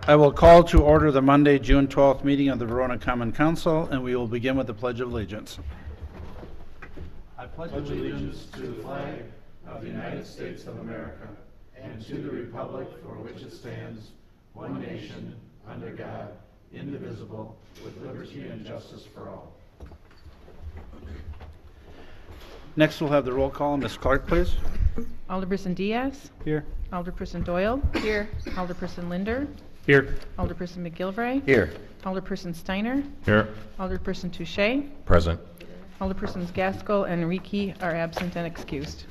I will call to order the Monday, June 12th meeting of the Verona Common Council, and we will begin with the Pledge of Allegiance. I pledge allegiance to the flag of the United States of America and to the republic for which it stands, one nation, under God, indivisible, with liberty and justice for all. Next, we'll have the roll call. Ms. Clark, please. Alderperson Diaz. Here. Alderperson Doyle. Here. Alderperson Linder. Here. Alderperson McGilvray. Here. Alderperson Steiner. Here. Alderperson Touche. Present. Alderpersons Gaskell and Riki are absent and excused.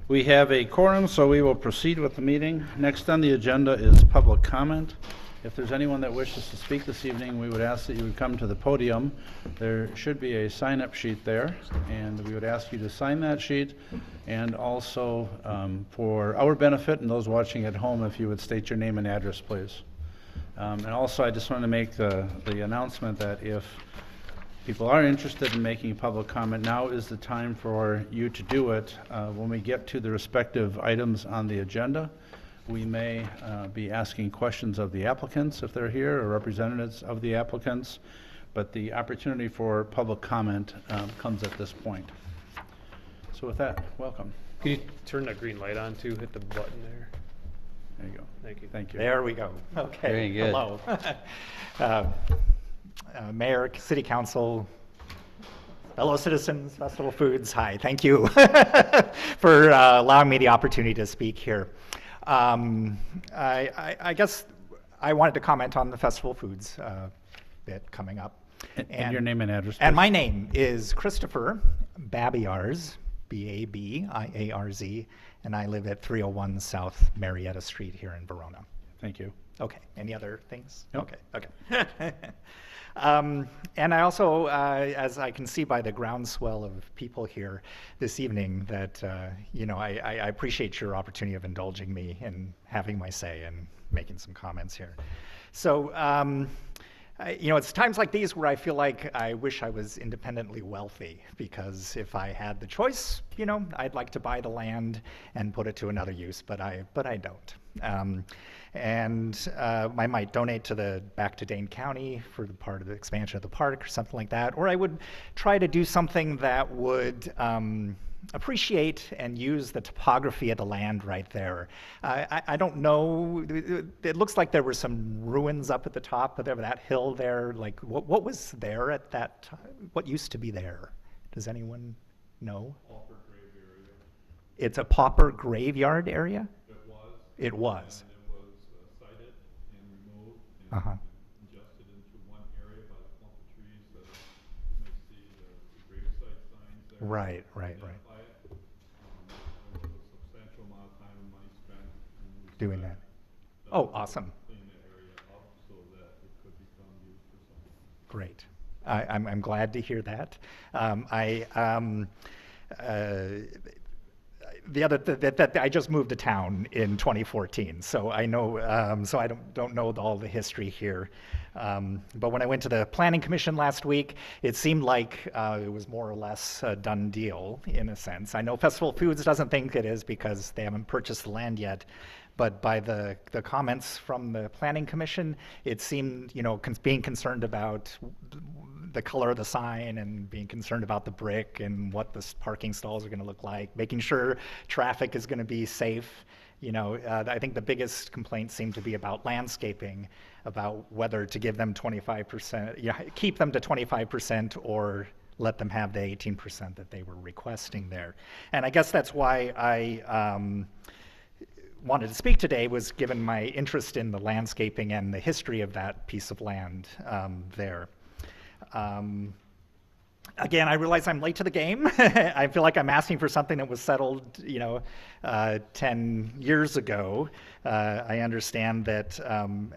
We have a quorum, so we will proceed with the meeting. Next on the agenda is public comment. If there's anyone that wishes to speak this evening, we would ask that you would come to the podium. There should be a sign-up sheet there, and we would ask you to sign that sheet. And also, for our benefit and those watching at home, if you would state your name and address, please. And also, I just want to make the announcement that if people are interested in making public comment, now is the time for you to do it. When we get to the respective items on the agenda, we may be asking questions of the applicants if they're here, or representatives of the applicants, but the opportunity for public comment comes at this point. So with that, welcome. Could you turn that green light on too? Hit the button there. There you go. Thank you. Thank you. There we go. Okay. Very good. Hello. Mayor, City Council, fellow citizens, Festival Foods, hi. Thank you for allowing me the opportunity to speak here. I guess I wanted to comment on the Festival Foods bit coming up. And your name and address, And please. my name is Christopher Babiarz, B-A-B-I-A-R-Z, and I live at 301 South Marietta Street here in Verona. Thank you. Okay, any other things? Nope. Okay. And I also, as I can see by the groundswell of people here this evening, that, I appreciate your opportunity of indulging me in having my say and making some comments here. So, it's times like these where I feel like I wish I was independently wealthy, because if I had the choice, I'd like to buy the land and put it to another use, but I don't. I might donate back to Dane County for the part of the expansion of the park or something like that, or I would try to do something that would appreciate and use the topography of the land right there. I don't know, it looks like there were some ruins up at the top of that hill there. Like, what was there at that time? What used to be there? Does anyone know? Pauper grave area. It's a pauper graveyard area? It was. It was. And it was cited and removed and adjusted into one area by the clump of trees that you may see the gravesite signs there. Right. Identify it. There was a substantial amount of time and money spent in Doing that. Oh, awesome. clean that area up so that it could become used for something. Great. I'm glad to hear that. I just moved to town in 2014, so I know. So I don't know all the history here. But when I went to the Planning Commission last week, it seemed like it was more or less a done deal in a sense. I know Festival Foods doesn't think it is because they haven't purchased the land yet. But by the comments from the Planning Commission, it seemed, being concerned about the color of the sign and being concerned about the brick and what the parking stalls are going to look like, making sure traffic is going to be safe. I think the biggest complaints seem to be about landscaping, about whether to give them 25%, keep them to 25% or let them have the 18% that they were requesting there. And I guess that's why I wanted to speak today, was given my interest in the landscaping and the history of that piece of land there. Again, I realize I'm late to the game. I feel like I'm asking for something that was settled, 10 years ago. I understand that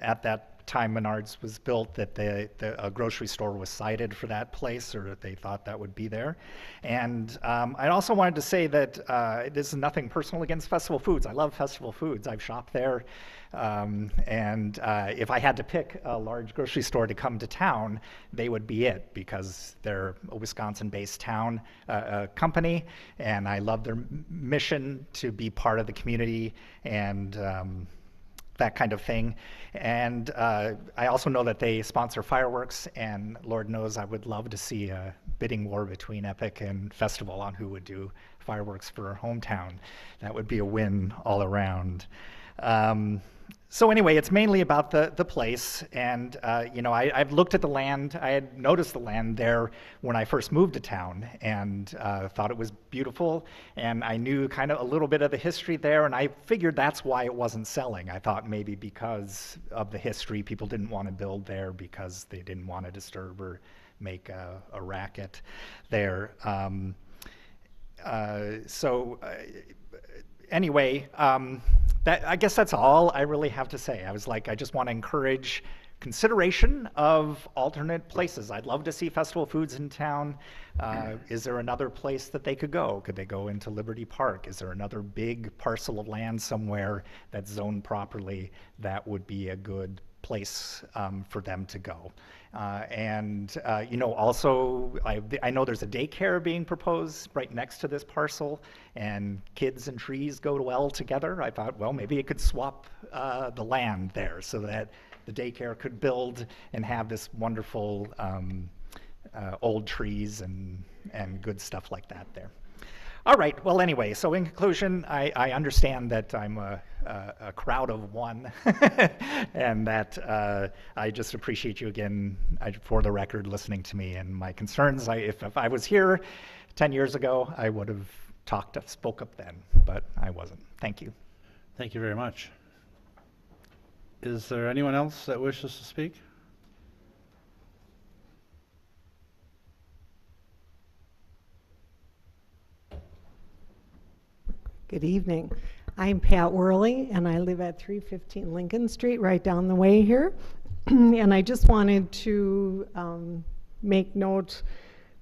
at that time Menards was built, that a grocery store was cited for that place, or that they thought that would be there. And I also wanted to say that this is nothing personal against Festival Foods. I love Festival Foods. I've shopped there. And if I had to pick a large grocery store to come to town, they would be it, because they're a Wisconsin-based town company, and I love their mission to be part of the community. And that kind of thing. And I also know that they sponsor fireworks, and Lord knows I would love to see a bidding war between Epic and Festival on who would do fireworks for our hometown. That would be a win all around. So anyway, it's mainly about the place, and I've looked at the land. I had noticed the land there when I first moved to town, and thought it was beautiful, and I knew kind of a little bit of the history there, and I figured that's why it wasn't selling. I thought maybe because of the history, people didn't want to build there because they didn't want to disturb or make a racket there. Anyway, I guess that's all I really have to say. I was like, I just want to encourage consideration of alternate places. I'd love to see Festival Foods in town. Is there another place that they could go? Could they go into Liberty Park? Is there another big parcel of land somewhere that's zoned properly that would be a good place for them to go? Also, I know there's a daycare being proposed right next to this parcel, and kids and trees go well together. I thought, well, maybe it could swap the land there so that the daycare could build and have this wonderful old trees and good stuff like that there. All right, well, anyway, so in conclusion, I understand that I'm a crowd of one, and that I just appreciate you again, for the record, listening to me and my concerns. If I was here 10 years ago, I would have spoke up then, but I wasn't. Thank you. Thank you very much. Is there anyone else that wishes to speak? Good evening. I'm Pat Worley, and I live at 315 Lincoln Street, right down the way here. And I just wanted to make note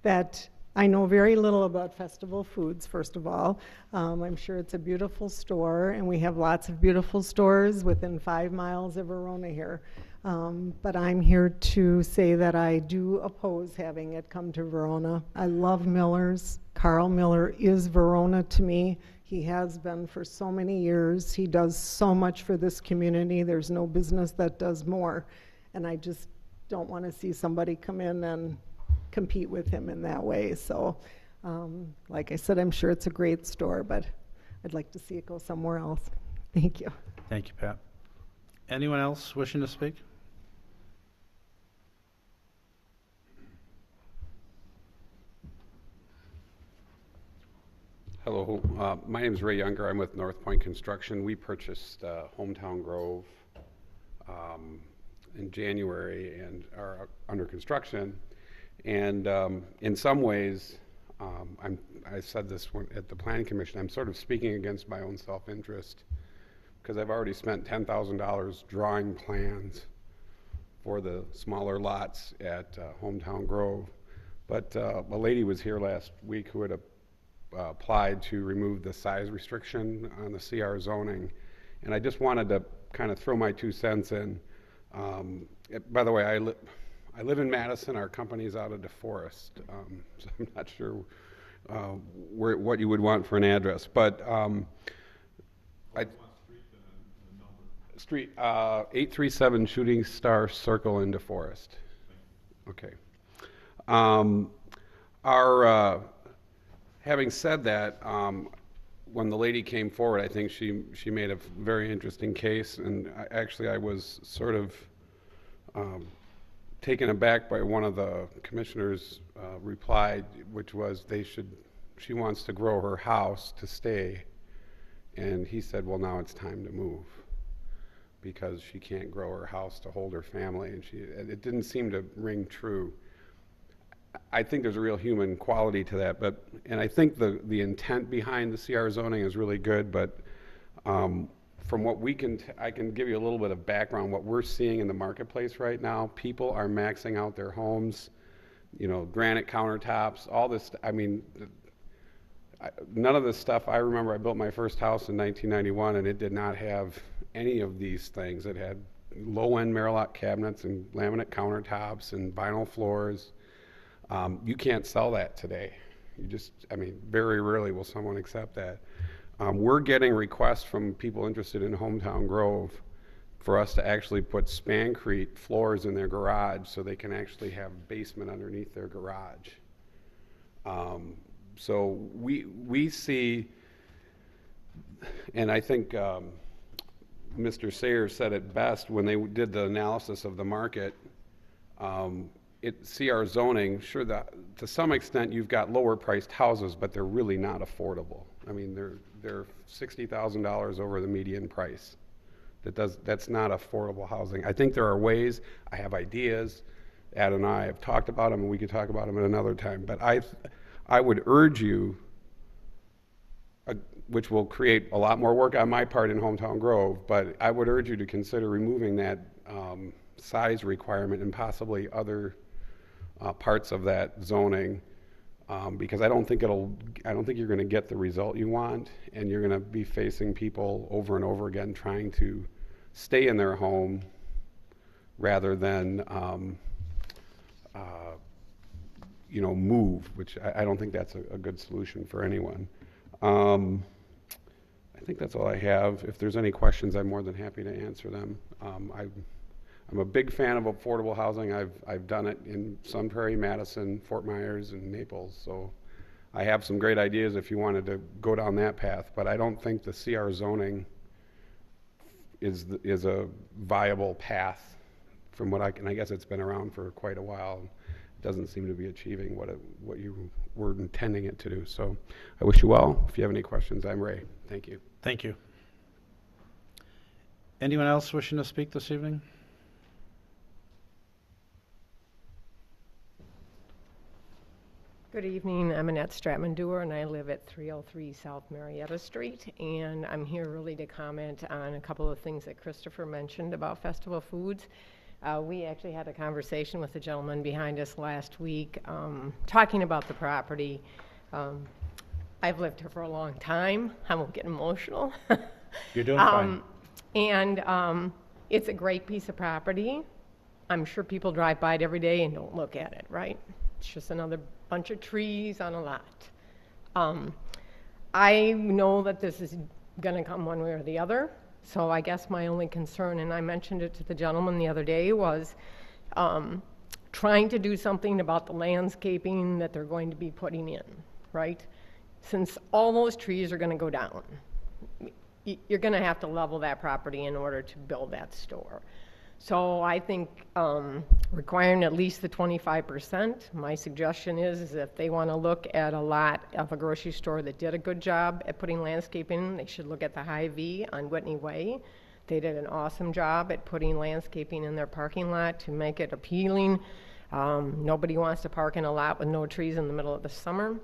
that I know very little about Festival Foods, first of all. I'm sure it's a beautiful store, and we have lots of beautiful stores within 5 miles of Verona here. But I'm here to say that I do oppose having it come to Verona. I love Miller's. Carl Miller is Verona to me. He has been for so many years. He does so much for this community. There's no business that does more. And I just don't want to see somebody come in and compete with him in that way. So, like I said, I'm sure it's a great store, but I'd like to see it go somewhere else. Thank you. Thank you, Pat. Anyone else wishing to speak? Hello, my name is Ray Younger. I'm with North Point Construction. We purchased Hometown Grove in January and are under construction. And in some ways, I said this at the Planning Commission, I'm sort of speaking against my own self-interest because I've already spent $10,000 drawing plans for the smaller lots at Hometown Grove. But a lady was here last week who had applied to remove the size restriction on the CR zoning, and I just wanted to kind of throw my 2 cents in. By the way, I live in Madison. Our company's out of DeForest, so I'm not sure what you would want for an address, but Street 837 Shooting Star Circle in DeForest. Okay. Having said that, when the lady came forward, I think she made a very interesting case, and I was sort of taken aback by one of the commissioners' reply, which was she wants to grow her house to stay, and he said, well, now it's time to move because she can't grow her house to hold her family, and it didn't seem to ring true. I think there's a real human quality to that, and I think the intent behind the CR zoning is really good, but from what I can give you a little bit of background. What we're seeing in the marketplace right now, people are maxing out their homes, granite countertops, all this. I mean, none of this stuff. I remember I built my first house in 1991, and it did not have any of these things. It had low-end Merillat cabinets and laminate countertops and vinyl floors. You can't sell that today. Very rarely will someone accept that. We're getting requests from people interested in Hometown Grove for us to actually put Spancrete floors in their garage so they can actually have basement underneath their garage. So we see, and I think Mr. Sayers said it best when they did the analysis of the market. CR zoning, sure, that to some extent you've got lower priced houses, but they're really not affordable. I mean, they're $60,000 over the median price. That's not affordable housing. I think there are ways. I have ideas. Ad and I have talked about them, and we could talk about them at another time. But I would urge you, which will create a lot more work on my part in Hometown Grove, but I would urge you to consider removing that size requirement and possibly other parts of that zoning, because I don't think you're going to get the result you want, and you're going to be facing people over and over again trying to stay in their home rather than move, which I don't think that's a good solution for anyone. I think that's all I have. If there's any questions, I'm more than happy to answer them. I'm a big fan of affordable housing. I've done it in Sun Prairie, Madison, Fort Myers, and Naples. So I have some great ideas if you wanted to go down that path. But I don't think the CR zoning is a viable path from what I guess it's been around for quite a while. It doesn't seem to be achieving what you were intending it to do. So I wish you well. If you have any questions, I'm Ray. Thank you. Thank you. Anyone else wishing to speak this evening? Good evening. I'm Annette Stratman-Dewar, and I live at 303 South Marietta Street. And I'm here really to comment on a couple of things that Christopher mentioned about Festival Foods. We actually had a conversation with the gentleman behind us last week, talking about the property. I've lived here for a long time. I won't get emotional. You're doing fine. And it's a great piece of property. I'm sure people drive by it every day and don't look at it, right? It's just another bunch of trees on a lot. I know that this is going to come one way or the other, so I guess my only concern, and I mentioned it to the gentleman the other day, was trying to do something about the landscaping that they're going to be putting in, right? Since all those trees are going to go down, you're going to have to level that property in order to build that store. So I think requiring at least the 25%, my suggestion is if they want to look at a lot of a grocery store that did a good job at putting landscaping in, they should look at the Hy-Vee on Whitney Way. They did an awesome job at putting landscaping in their parking lot to make it appealing. Nobody wants to park in a lot with no trees in the middle of the summer.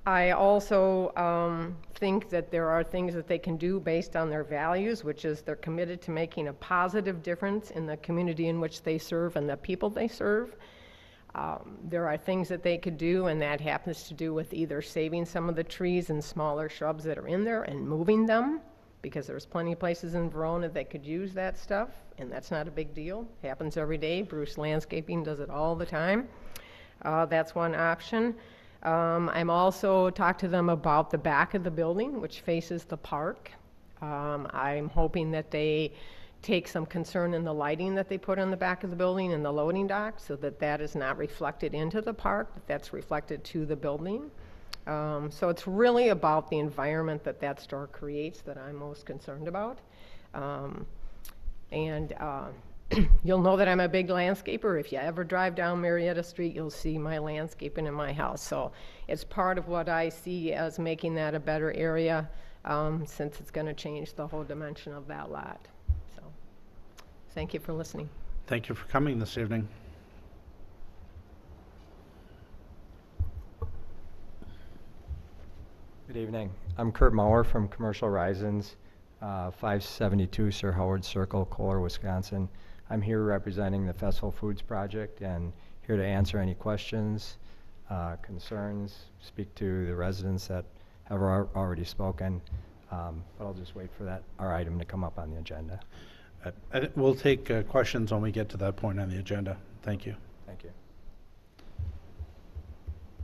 I also think that there are things that they can do based on their values, which is they're committed to making a positive difference in the community in which they serve and the people they serve. There are things that they could do, and that happens to do with either saving some of the trees and smaller shrubs that are in there and moving them, because there's plenty of places in Verona that could use that stuff, and that's not a big deal. Happens every day. Bruce Landscaping does it all the time. That's one option. I'm also talked to them about the back of the building, which faces the park. I'm hoping that they take some concern in the lighting that they put on the back of the building and the loading dock, so that that is not reflected into the park, but that's reflected to the building. So it's really about the environment that that store creates that I'm most concerned about. You'll know that I'm a big landscaper. If you ever drive down Marietta Street, you'll see my landscaping in my house. So it's part of what I see as making that a better area, since it's going to change the whole dimension of that lot. So thank you for listening. Thank you for coming this evening. Good evening. I'm Kurt Mauer from Commercial Horizons, 572 Sir Howard Circle, Kohler, Wisconsin. I'm here representing the Festival Foods Project and here to answer any questions, concerns, speak to the residents that have already spoken, but I'll just wait for our item to come up on the agenda. We'll take questions when we get to that point on the agenda. Thank you. Thank you.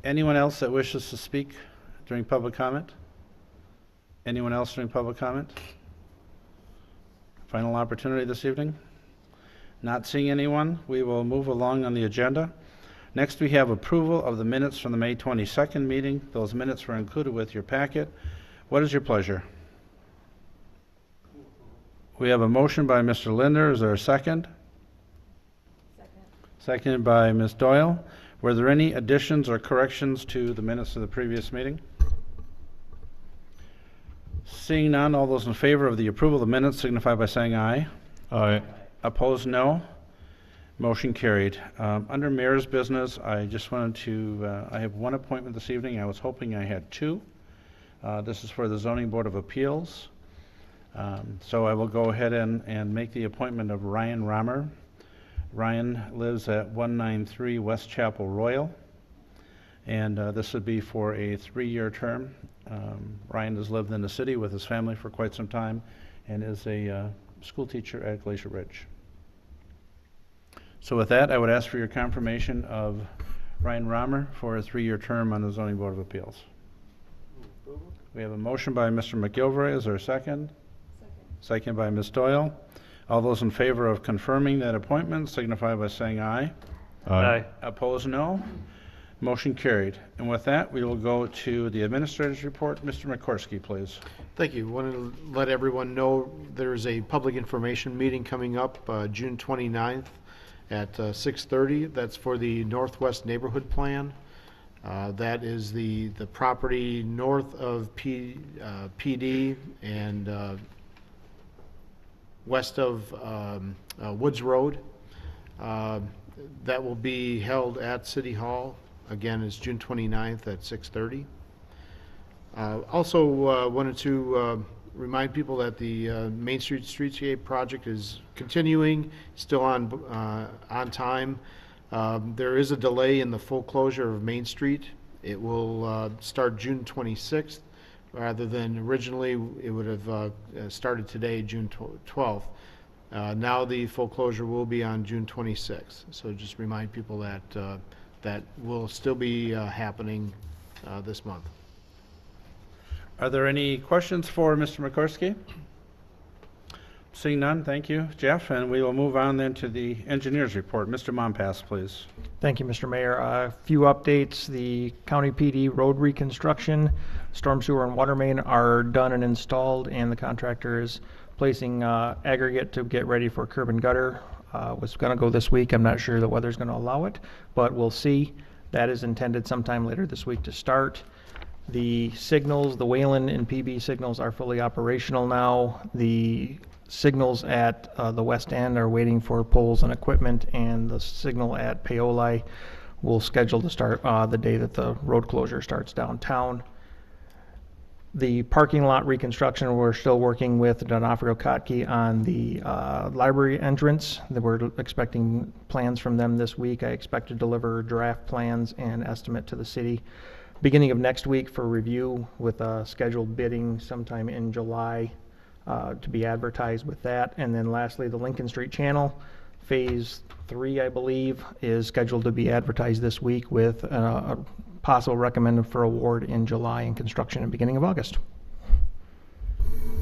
Anyone else that wishes to speak during public comment? Anyone else during public comment? Final opportunity this evening? Not seeing anyone, we will move along on the agenda. Next, we have approval of the minutes from the May 22nd meeting. Those minutes were included with your packet. What is your pleasure? We have a motion by Mr. Linder. Is there a second? Seconded by Ms. Doyle. Were there any additions or corrections to the minutes of the previous meeting? Seeing none, all those in favor of the approval of the minutes signify by saying aye. Aye. Opposed, no. Motion carried. Under mayor's business, I just wanted to, I have one appointment this evening. I was hoping I had two. This is for the Zoning Board of Appeals. So I will go ahead and make the appointment of Ryan Romer. Ryan lives at 193 West Chapel Royal, and this would be for a 3-year term. Ryan has lived in the city with his family for quite some time and is a school teacher at Glacier Ridge. So with that, I would ask for your confirmation of Ryan Romer for a 3-year term on the Zoning Board of Appeals. We have a motion by Mr. McGilvray. Is there a second? Second by Ms. Doyle. All those in favor of confirming that appointment signify by saying aye. Aye. Opposed, no. Motion carried. And with that, we will go to the administrator's report. Mr. McCorsky, please. Thank you. Want to let everyone know there's a public information meeting coming up June 29th at 6:30. That's for the Northwest Neighborhood Plan. That is the property north of PD and west of Woods Road. That will be held at City Hall. Again, it's June 29th at 6:30. Also wanted to remind people that the Main Street Streetscape project is continuing, still on time. There is a delay in the full closure of Main Street. It will start June 26th, rather than originally it would have started today, June 12th. Now the full closure will be on June 26th. So just remind people that that will still be happening this month. Are there any questions for Mr. McCorsky? Seeing none, thank you, Jeff. And we will move on then to the engineer's report. Mr. Mompas, please. Thank you, Mr. Mayor. A few updates. The County PD road reconstruction, storm sewer and water main are done and installed, and the contractor is placing aggregate to get ready for curb and gutter. Was going to go this week. I'm not sure the weather's going to allow it, but we'll see. That is intended sometime later this week to start. The signals, the Wayland and PB signals are fully operational now. The signals at the west end are waiting for poles and equipment, and the signal at Paoli will schedule to start the day that the road closure starts downtown. The parking lot reconstruction, we're still working with Donofrio Kotke on the library entrance. We're expecting plans from them this week. I expect to deliver draft plans and estimate to the city beginning of next week for review, with scheduled bidding sometime in July to be advertised with that. And then lastly, the Lincoln Street Channel, Phase 3, I believe, is scheduled to be advertised this week with a possible recommended for award in July and construction at the beginning of August.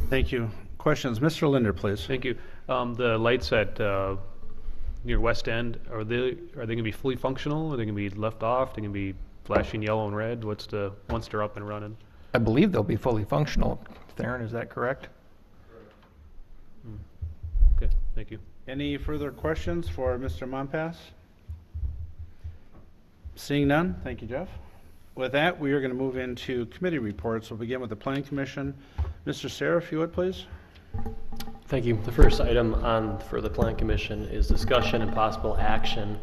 Thank you. Questions? Mr. Linder, please. Thank you. The lights at near West End, are they going to be fully functional? Are they going to be left off? Are they going to be flashing yellow and red? Once they're up and running? I believe they'll be fully functional. Theron, is that correct? Okay, thank you. Any further questions for Mr. Mompas? Seeing none, thank you, Jeff. With that, we are going to move into committee reports. We'll begin with the Planning Commission. Mr. Sarah, if you would, please. Thank you. The first item for the Plan Commission is discussion and possible action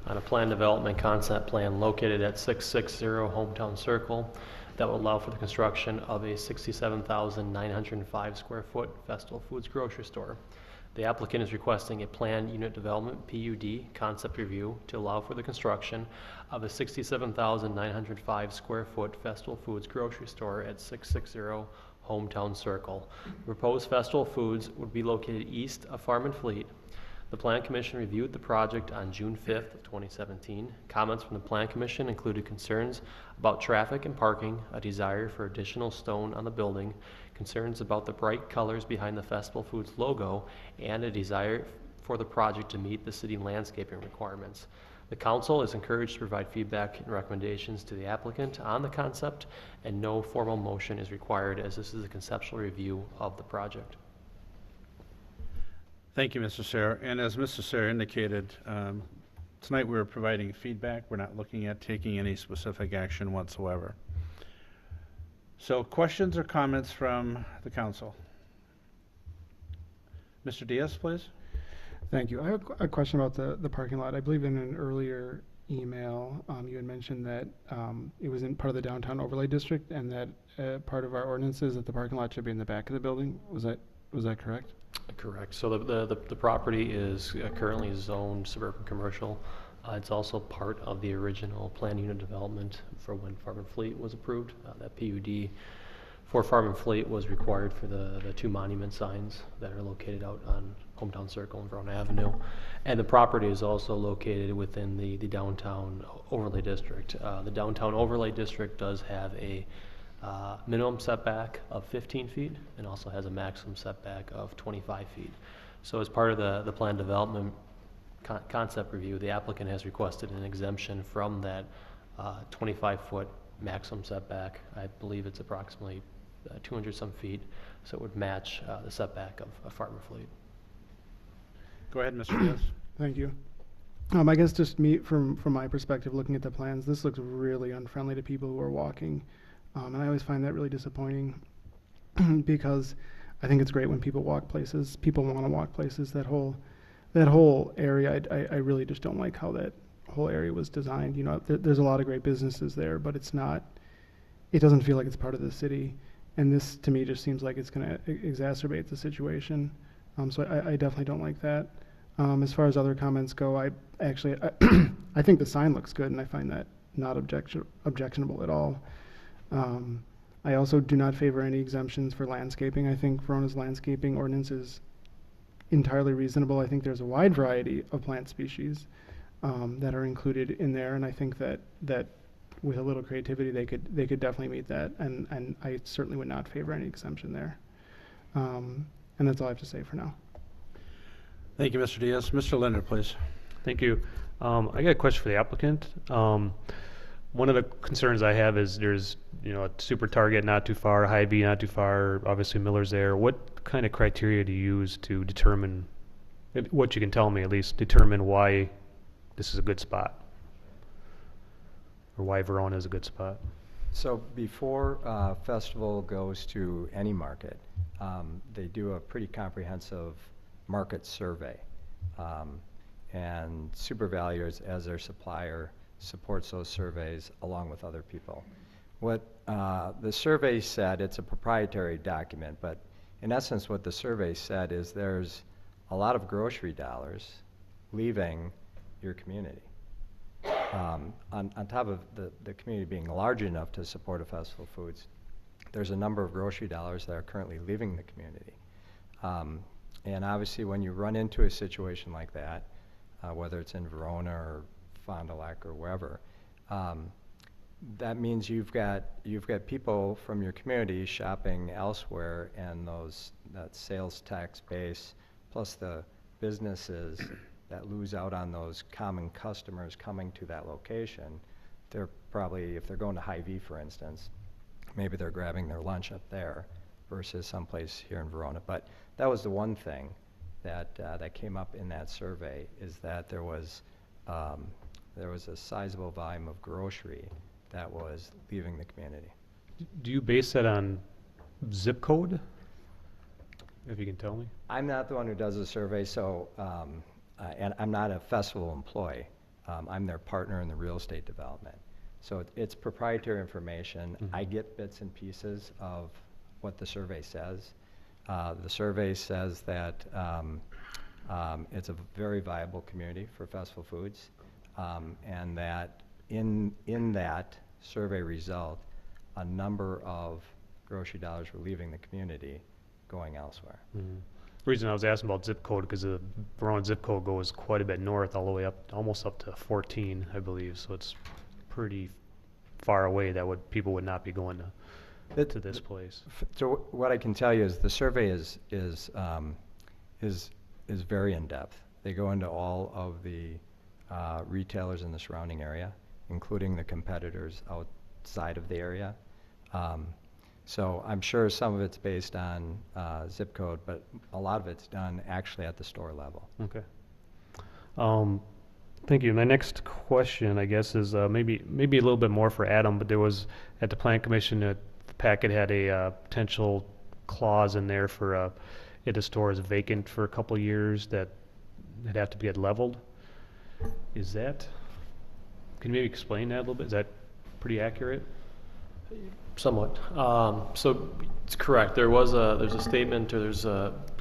on a plan development concept plan located at 660 Hometown Circle that will allow for the construction of a 67,905 square foot Festival Foods grocery store. The applicant is requesting a planned unit development PUD concept review to allow for the construction of a 67,905 square foot Festival Foods grocery store at 660 Hometown Circle. The proposed Festival Foods would be located east of Farm and Fleet. The Plan Commission reviewed the project on June 5th of 2017. Comments from the Plan Commission included concerns about traffic and parking, a desire for additional stone on the building, concerns about the bright colors behind the Festival Foods logo, and a desire for the project to meet the city landscaping requirements. The council is encouraged to provide feedback and recommendations to the applicant on the concept, and no formal motion is required as this is a conceptual review of the project. Thank you, Mr. Sayre. And as Mr. Sayre indicated, tonight we're providing feedback. We're not looking at taking any specific action whatsoever. So questions or comments from the council? Mr. Diaz, please. Thank you. I have a question about the parking lot. I believe in an earlier email, you had mentioned that it was in part of the downtown overlay district, and that part of our ordinance is that the parking lot should be in the back of the building. Was that correct? Correct. So the property is currently zoned suburban commercial. It's also part of the original plan unit development for when Farm and Fleet was approved. That PUD for Farm and Fleet was required for the two monument signs that are located out on Hometown Circle and Verona Avenue. And the property is also located within the downtown overlay district. The downtown overlay district does have a minimum setback of 15 feet and also has a maximum setback of 25 feet. So as part of the plan development concept review, the applicant has requested an exemption from that 25-foot maximum setback. I believe it's approximately 200 some feet, so it would match the setback of Farm and Fleet. Go ahead, Mr. Diaz. Thank you. I guess just from my perspective, looking at the plans, this looks really unfriendly to people who are walking. And I always find that really disappointing because I think it's great when people walk places. People want to walk places. That whole area, I really just don't like how that whole area was designed. You know, there's a lot of great businesses there, but it doesn't feel like it's part of the city. And this, to me, just seems like it's going to exacerbate the situation. So I definitely don't like that. As far as other comments go, I think the sign looks good, and I find that not objectionable at all. I also do not favor any exemptions for landscaping. I think Verona's landscaping ordinance is entirely reasonable. I think there's a wide variety of plant species that are included in there, and I think that with a little creativity they could definitely meet that, and I certainly would not favor any exemption there. And that's all I have to say for now. Thank you, Mr. Diaz. Mr. Linder, please. Thank you. I got a question for the applicant. One of the concerns I have is there's, a Super Target not too far, Hy-Vee not too far, obviously Miller's there. What kind of criteria do you use to determine, what you can tell me at least, determine why this is a good spot? Or why Verona is a good spot? So before festival goes to any market, they do a pretty comprehensive market survey. And SuperValue, as their supplier, supports those surveys along with other people. What the survey said, it's a proprietary document, but in essence what the survey said is there's a lot of grocery dollars leaving your community. On top of the community being large enough to support a Festival Foods, there's a number of grocery dollars that are currently leaving the community. And obviously when you run into a situation like that, whether it's in Verona or Fond du Lac or wherever, that means you've got people from your community shopping elsewhere, and that sales tax base plus the businesses that lose out on those common customers coming to that location, they're probably, if they're going to Hy-Vee, for instance, maybe they're grabbing their lunch up there versus someplace here in Verona. But that was the one thing that came up in that survey, is that there was a sizable volume of grocery that was leaving the community. Do you base that on zip code? If you can tell me. I'm not the one who does the survey, so and I'm not a festival employee. I'm their partner in the real estate development. So it's proprietary information. Mm-hmm. I get bits and pieces of what the survey says. The survey says that it's a very viable community for Festival Foods, and that in that survey result, a number of grocery dollars were leaving the community, going elsewhere. Mm-hmm. reason I was asking about zip code, because the Verona zip code goes quite a bit north, all the way up, almost up to 14, I believe, so it's pretty far away that people would not be going to this place. So what I can tell you is the survey is very in-depth. They go into all of the retailers in the surrounding area, including the competitors outside of the area. So I'm sure some of it's based on zip code, but a lot of it's done actually at the store level. Okay. Thank you. My next question, I guess, is maybe a little bit more for Adam, but there was, at the Plan Commission, the packet had a potential clause in there for if the store is vacant for a couple of years, that it'd have to get leveled. Is that, can you maybe explain that a little bit? Is that pretty accurate? Somewhat. So it's correct. There's a statement, or there's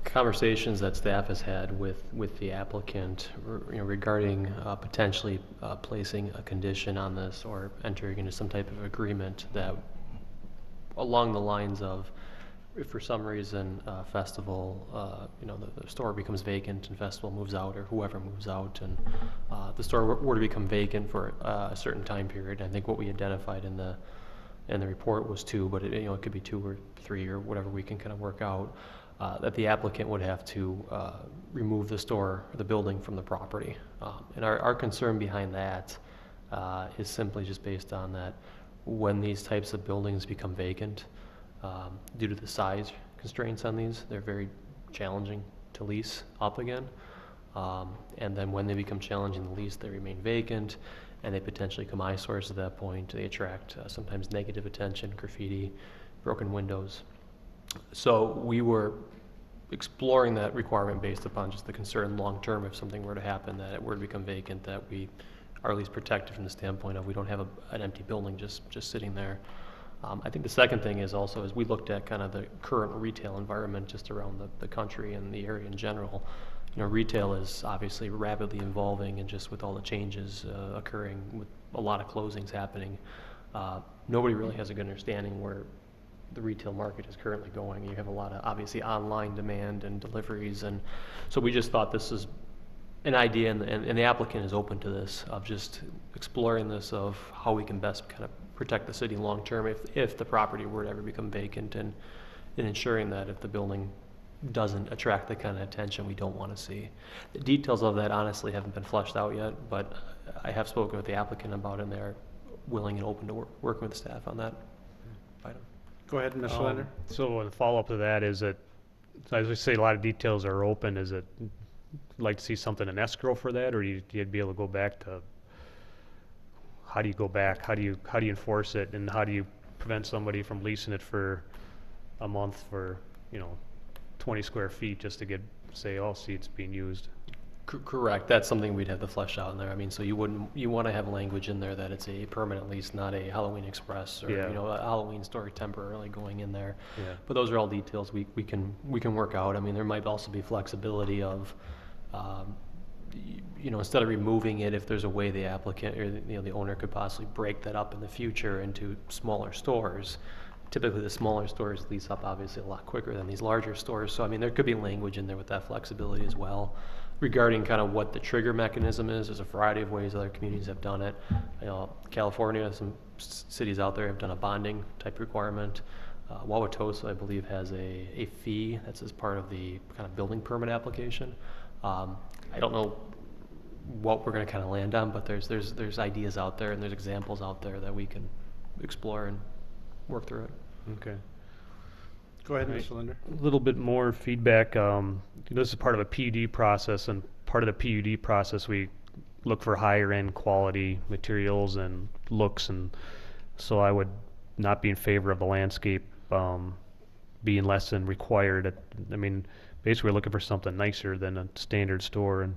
conversations that staff has had with the applicant, regarding potentially placing a condition on this or entering into some type of agreement that, along the lines of, if for some reason festival, the store becomes vacant and festival moves out, or whoever moves out, and the store were to become vacant for a certain time period. I think what we identified in the report was 2, but it could be 2 or 3 or whatever we can kind of work out, that the applicant would have to remove the store, the building, from the property. And our concern behind that is simply just based on that when these types of buildings become vacant, due to the size constraints on these, they're very challenging to lease up again. And then when they become challenging to lease, they remain vacant, and they potentially become eyesores at that point. They attract sometimes negative attention, graffiti, broken windows. So we were exploring that requirement based upon just the concern long term, if something were to happen, that it were to become vacant, that we are at least protected from the standpoint of we don't have an empty building just sitting there. I think the second thing is also, as we looked at kind of the current retail environment just around the country and the area in general, retail is obviously rapidly evolving, and just with all the changes occurring, with a lot of closings happening, nobody really has a good understanding where the retail market is currently going. You have a lot of, obviously, online demand and deliveries, and so we just thought this is an idea, and the applicant is open to this, of just exploring this, of how we can best kind of protect the city long term if the property were to ever become vacant, and ensuring that if the building doesn't attract the kind of attention we don't want to see. The details of that honestly haven't been fleshed out yet, but I have spoken with the applicant about it, and they're willing and open to working with the staff on that item. Go ahead, Mr. Linder. So the follow-up to that is that, as we say, a lot of details are open. Is it like to see something in escrow for that, or you'd be able to go back to, how do you go back? How do you enforce it, and how do you prevent somebody from leasing it for a month for 20 square feet just to say, oh, see, it's being used? Correct. That's something we'd have to flesh out in there. I mean, so you want to have language in there that it's a permanent lease, not a Halloween Express, or a Halloween store temporarily going in there. Yeah. But those are all details we can work out. I mean, there might also be flexibility of, instead of removing it, if there's a way the applicant or the owner could possibly break that up in the future into smaller stores. Typically, the smaller stores lease up obviously a lot quicker than these larger stores. So, I mean, there could be language in there with that flexibility as well. Regarding kind of what the trigger mechanism is, there's a variety of ways other communities have done it. California, some cities out there have done a bonding type requirement. Wauwatosa, I believe, has a fee that's as part of the kind of building permit application. I don't know what we're going to kind of land on, but there's ideas out there, and there's examples out there that we can explore and work through it. Okay. Go ahead, Mr. Linder. A little bit more feedback. This is part of a PUD process, and part of the PUD process we look for higher end quality materials and looks, and so I would not be in favor of the landscape being less than required. I mean, basically we're looking for something nicer than a standard store, and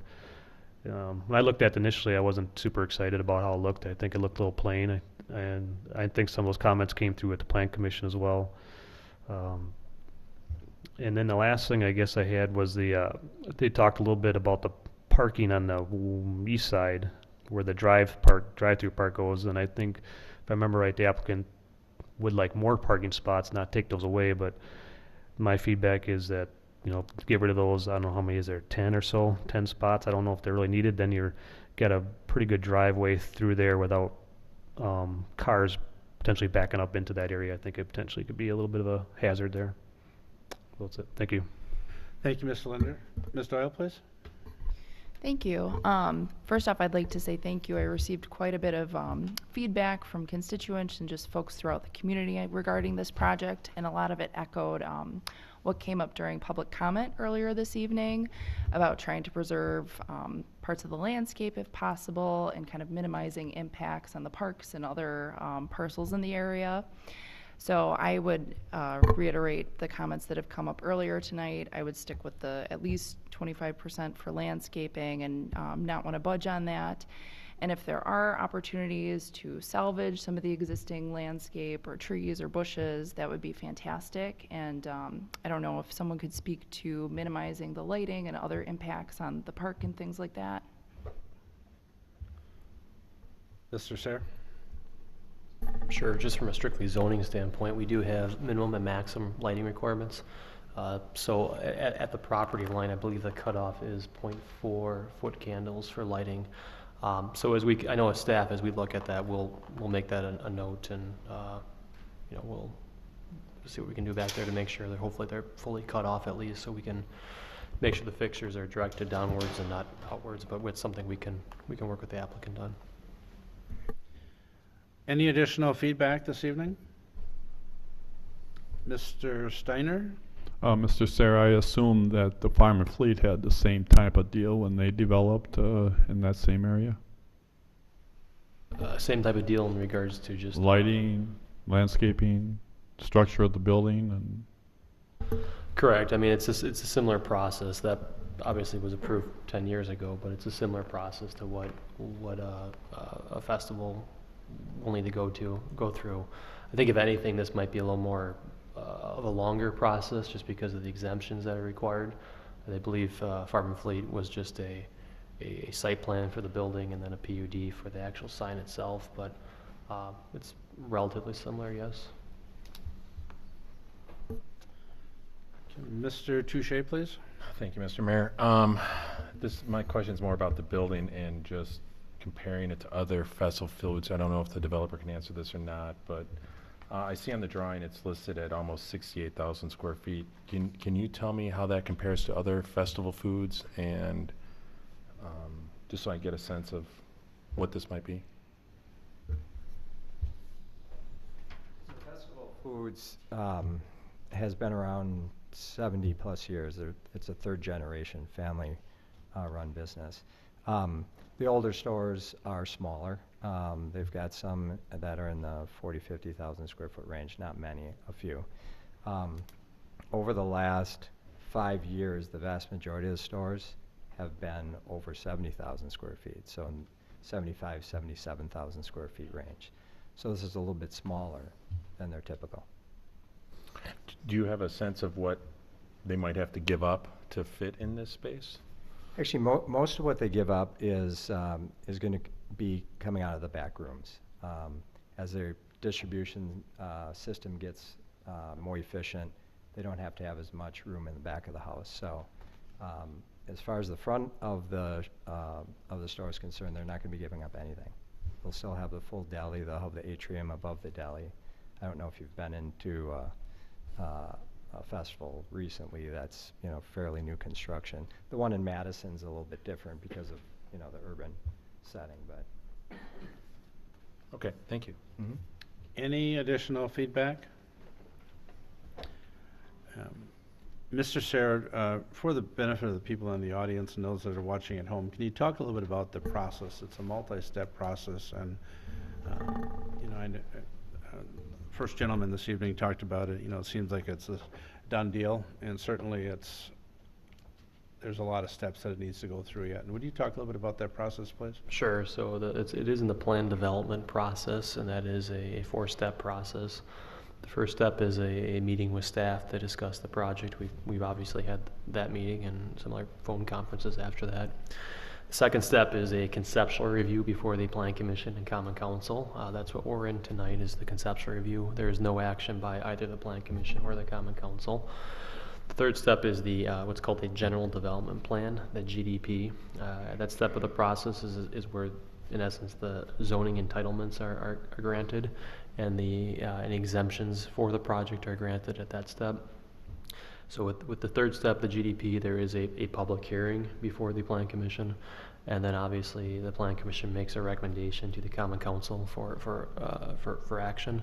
when I looked at it initially, I wasn't super excited about how it looked. I think it looked a little plain, and I think some of those comments came through at the Plan Commission as well. And then the last thing I guess I had was they talked a little bit about the parking on the east side where the drive-through park goes, and I think, if I remember right, the applicant would like more parking spots, not take those away, but my feedback is that get rid of those, I don't know how many is there, 10 or so, 10 spots. I don't know if they're really needed. Then you're got a pretty good driveway through there without cars potentially backing up into that area. I think it potentially could be a little bit of a hazard there. That's it. Thank you. Thank you, Mr. Linder. Ms. Doyle, please. Thank you. First off, I'd like to say thank you. I received quite a bit of feedback from constituents and just folks throughout the community regarding this project, and a lot of it echoed what came up during public comment earlier this evening about trying to preserve parts of the landscape if possible and kind of minimizing impacts on the parks and other parcels in the area. So I would reiterate the comments that have come up earlier tonight. I would stick with the at least 25% for landscaping and not want to budge on that. And if there are opportunities to salvage some of the existing landscape or trees or bushes, that would be fantastic. And I don't know if someone could speak to minimizing the lighting and other impacts on the park and things like that. Mr. Sayre? Sure, just from a strictly zoning standpoint, we do have minimum and maximum lighting requirements. So at the property line, I believe the cutoff is 0.4 foot candles for lighting. So I know as staff, as we look at that, we'll make that a note, and we'll see what we can do back there to make sure that hopefully they're fully cut off at least, so we can make sure the fixtures are directed downwards and not outwards, but with something we can work with the applicant on. Any additional feedback this evening? Mr. Steiner? Mr. Sayre, I assume that the Farm and Fleet had the same type of deal when they developed in that same area? Same type of deal in regards to just lighting, landscaping, structure of the building, and correct. I mean, it's a similar process that obviously was approved 10 years ago, but it's a similar process to what a festival will need to go through. I think if anything, this might be a little more of a longer process just because of the exemptions that are required. I believe Farm and Fleet was just a site plan for the building and then a PUD for the actual sign itself, but it's relatively similar, yes. Mr. Touche, please. Thank you, Mr. Mayor. My question is more about the building and just comparing it to other festival foods. I don't know if the developer can answer this or not, but I see on the drawing it's listed at almost 68,000 square feet. Can you tell me how that compares to other festival foods, and just so I get a sense of what this might be? Festival Foods has been around 70 plus years. It's a third generation family run business. The older stores are smaller. They've got some that are in the 50,000 square foot range, not many, a few. Over the last 5 years, the vast majority of the stores have been over 70,000 square feet, so in 75, 77,000 square feet range. So this is a little bit smaller than their typical. Do you have a sense of what they might have to give up to fit in this space? Actually, most of what they give up is going to be coming out of the back rooms. As their distribution system gets more efficient, they don't have to have as much room in the back of the house. So as far as the front of the store is concerned, they're not going to be giving up anything. They'll still have the full deli. They'll have the atrium above the deli. I don't know if you've been into a festival recently that's fairly new construction. The one in Madison's a little bit different because of the urban setting, but okay, thank you. Mm-hmm. Any additional feedback? Mr. Sayre, for the benefit of the people in the audience and those that are watching at home, can you talk a little bit about the process? It's a multi-step process, and first gentleman this evening talked about it. It seems like it's a done deal, and certainly there's a lot of steps that it needs to go through yet. And would you talk a little bit about that process, please? Sure. So it is in the plan development process, and that is a 4-step process. The first step is a meeting with staff to discuss the project. We've obviously had that meeting and some other phone conferences after that. The second step is a conceptual review before the Plan Commission and Common Council. That's what we're in tonight, is the conceptual review. There is no action by either the Plan Commission or the Common Council. The third step is the what's called the General Development Plan, the GDP. That step of the process is where, in essence, the zoning entitlements are granted, and any exemptions for the project are granted at that step. So with the third step, the GDP, there is a public hearing before the Plan Commission, and then obviously the Plan Commission makes a recommendation to the Common Council for action.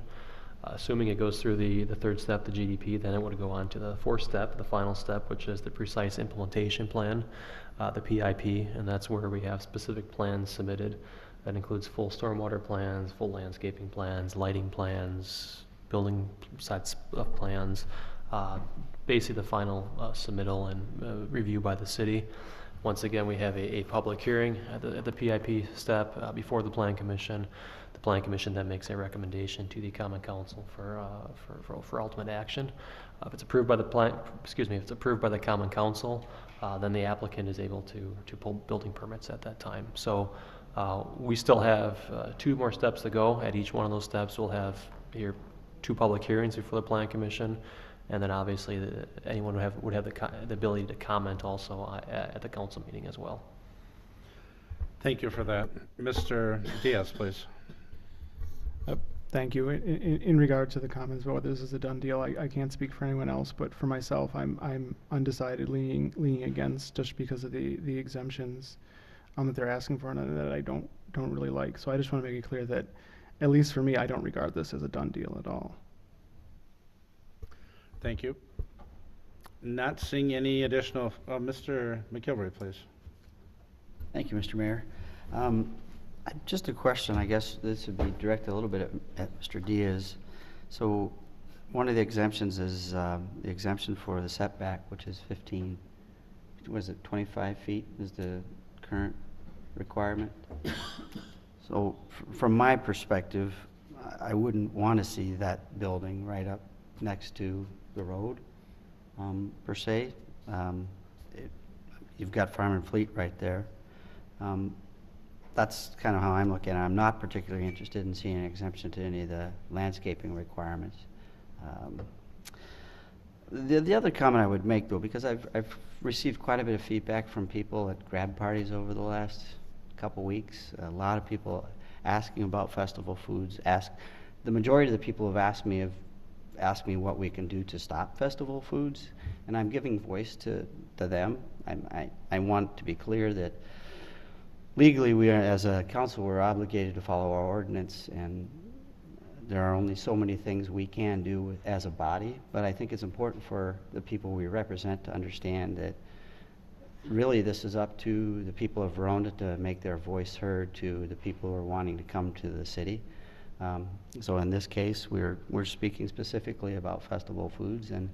Assuming it goes through the third step, the GDP, then it would go on to the fourth step, the final step, which is the precise implementation plan, the PIP, and that's where we have specific plans submitted. That includes full stormwater plans, full landscaping plans, lighting plans, building sets of plans, basically the final submittal and review by the city. Once again, we have a public hearing at the PIP step before the Plan Commission. The Plan Commission then makes a recommendation to the Common Council for ultimate action. If it's approved by if it's approved by the Common Council, then the applicant is able to pull building permits at that time. So we still have 2 more steps to go. At each one of those steps, we'll have here 2 public hearings before the Plan Commission. And then obviously anyone would have the ability to comment also at the council meeting as well. Thank you for that. Mr. Diaz, please. Thank you. In regard to the comments about whether this is a done deal, I can't speak for anyone else, but for myself, I'm undecided, leaning against, just because of the exemptions that they're asking for and that I don't really like. So I just want to make it clear that, at least for me, I don't regard this as a done deal at all. Thank you. Not seeing any additional, Mr. McGilvery, please. Thank you, Mr. Mayor. Just a question, I guess this would be directed a little bit at Mr. Diaz. So one of the exemptions is the exemption for the setback, which is 15, was it 25 feet is the current requirement? So from my perspective, I wouldn't want to see that building right up next to the road, per se. You've got Farm and Fleet right there. That's kind of how I'm looking at it. I'm not particularly interested in seeing an exemption to any of the landscaping requirements. The other comment I would make, though, because I've received quite a bit of feedback from people at grab parties over the last couple weeks. A lot of people asking about festival foods. The majority of the people who have asked me what we can do to stop festival foods, and I'm giving voice to them. I want to be clear that legally, we are, as a council, we're obligated to follow our ordinance, and there are only so many things we can do as a body. But I think it's important for the people we represent to understand that really this is up to the people of Verona to make their voice heard to the people who are wanting to come to the city. So in this case, we're speaking specifically about festival foods, and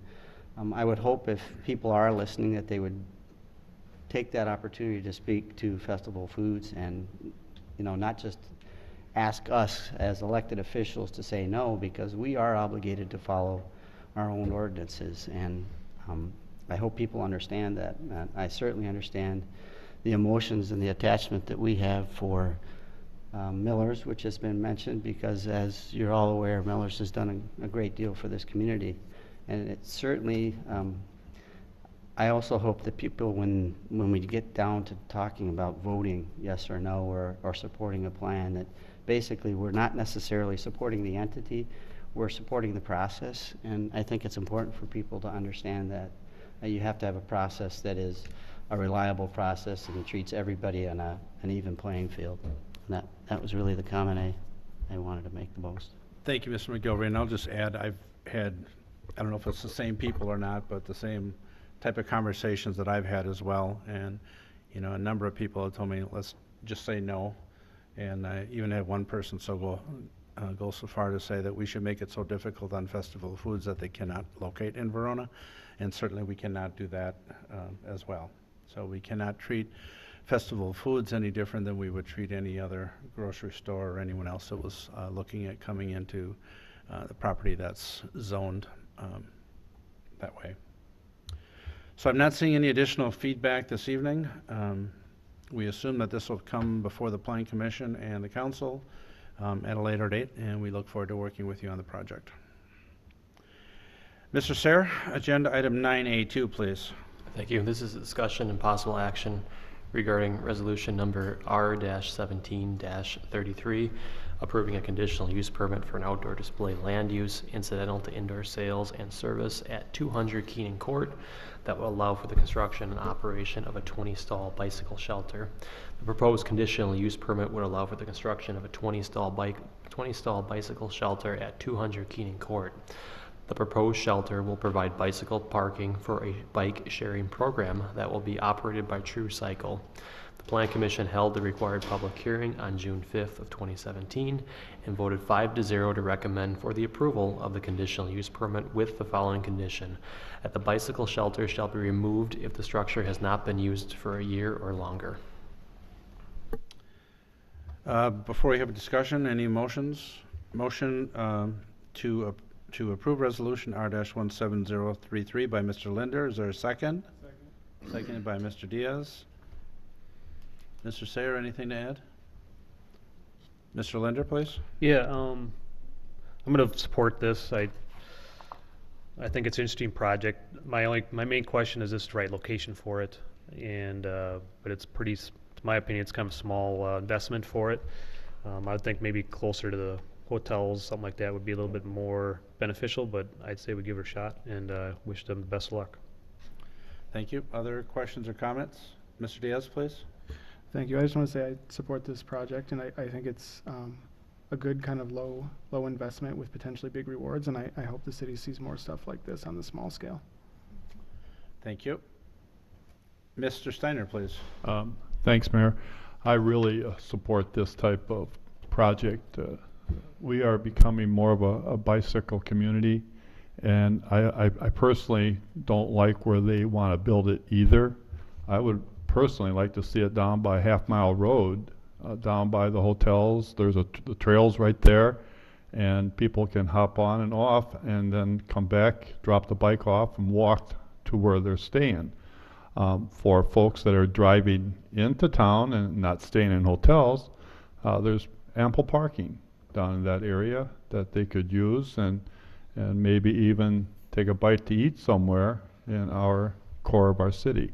I would hope if people are listening that they would take that opportunity to speak to festival foods and, not just ask us as elected officials to say no, because we are obligated to follow our own ordinances. And I hope people understand that. I certainly understand the emotions and the attachment that we have for Miller's, which has been mentioned, because as you're all aware, Miller's has done a great deal for this community. And it certainly, I also hope that people, when we get down to talking about voting yes or no, or supporting a plan, that basically we're not necessarily supporting the entity, we're supporting the process. And I think it's important for people to understand that you have to have a process that is a reliable process and treats everybody on an even playing field. And that was really the comment I wanted to make the most. Thank you, Mr. McGilvery. And I'll just add, I've had, I don't know if it's the same people or not, but the same type of conversations that I've had as well. And, a number of people have told me, let's just say no. And I even had one person go so far to say that we should make it so difficult on festival foods that they cannot locate in Verona. And certainly we cannot do that as well. So we cannot treat festival foods any different than we would treat any other grocery store or anyone else that was looking at coming into the property that's zoned that way. So I'm not seeing any additional feedback this evening. We assume that this will come before the Planning Commission and the Council at a later date, and we look forward to working with you on the project. Mr. Sayre, agenda item 9A2, please. Thank you. This is a discussion and possible action regarding resolution number R-17-33, approving a conditional use permit for an outdoor display land use incidental to indoor sales and service at 200 Keenan Court that will allow for the construction and operation of a 20-stall bicycle shelter. The proposed conditional use permit would allow for the construction of a 20-stall bicycle shelter at 200 Keenan Court. The proposed shelter will provide bicycle parking for a bike sharing program that will be operated by True Cycle. The Plan Commission held the required public hearing on June 5th of 2017 and voted 5-0 to recommend for the approval of the conditional use permit with the following condition: that the bicycle shelter shall be removed if the structure has not been used for a year or longer. Before we have a discussion, any motions? Motion to approve resolution R-17033 by Mr. Linder. Is there a second? Second. Seconded by Mr. Diaz. Mr. Sayre, anything to add? Mr. Linder, please. Yeah, I'm going to support this. I think it's an interesting project. My main question is this the right location for it, and but it's pretty, to my opinion, it's kind of a small investment for it. I would think maybe closer to the hotels, something like that would be a little bit more beneficial, but I'd say we give it a shot and wish them the best of luck. Thank you. Other questions or comments? Mr. Diaz, please. Thank you. I just want to say I support this project, and I think it's a good kind of low investment with potentially big rewards, and I hope the city sees more stuff like this on the small scale. Thank you. Mr. Steiner, please. Thanks, Mayor. I really support this type of project. We are becoming more of a bicycle community, and I personally don't like where they want to build it either. I would personally like to see it down by Half Mile Road, down by the hotels. There's the trails right there, and people can hop on and off and then come back, drop the bike off, and walk to where they're staying. For folks that are driving into town and not staying in hotels, there's ample parking down in that area that they could use, and maybe even take a bite to eat somewhere in our core of our city.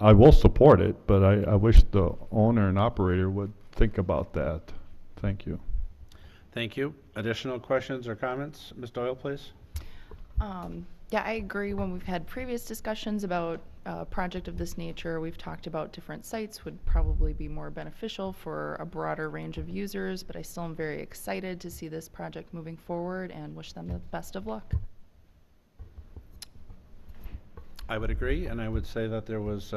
I will support it, but I wish the owner and operator would think about that. Thank you. Thank you. Additional questions or comments? Ms. Doyle, please. Yeah, I agree. When we've had previous discussions about a project of this nature, we've talked about different sites would probably be more beneficial for a broader range of users, but I still am very excited to see this project moving forward and wish them the best of luck. I would agree, and I would say that there was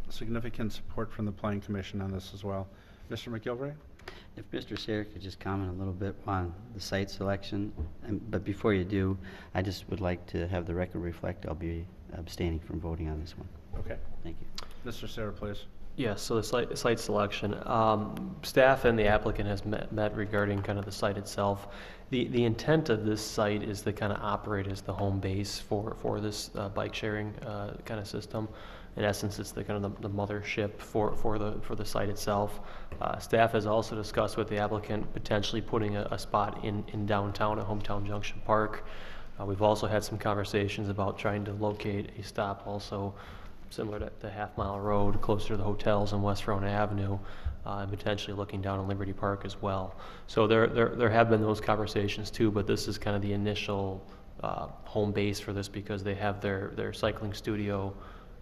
significant support from the Planning Commission on this as well. Mr. McGilvray? If Mr. Sayre could just comment a little bit on the site selection, but before you do, I just would like to have the record reflect I'll be abstaining from voting on this one. Okay. Thank you. Mr. Sayre, please. Yes, so the site selection. Staff and the applicant has met regarding kind of the site itself. The intent of this site is to kind of operate as the home base for this bike sharing kind of system. In essence, it's the kind of the mothership for the site itself. Staff has also discussed with the applicant potentially putting a spot in downtown at Hometown Junction Park. We've also had some conversations about trying to locate a stop also similar to the Half Mile Road, closer to the hotels on West Verona Avenue, and potentially looking down on Liberty Park as well. So there have been those conversations too, but this is kind of the initial home base for this because they have their cycling studio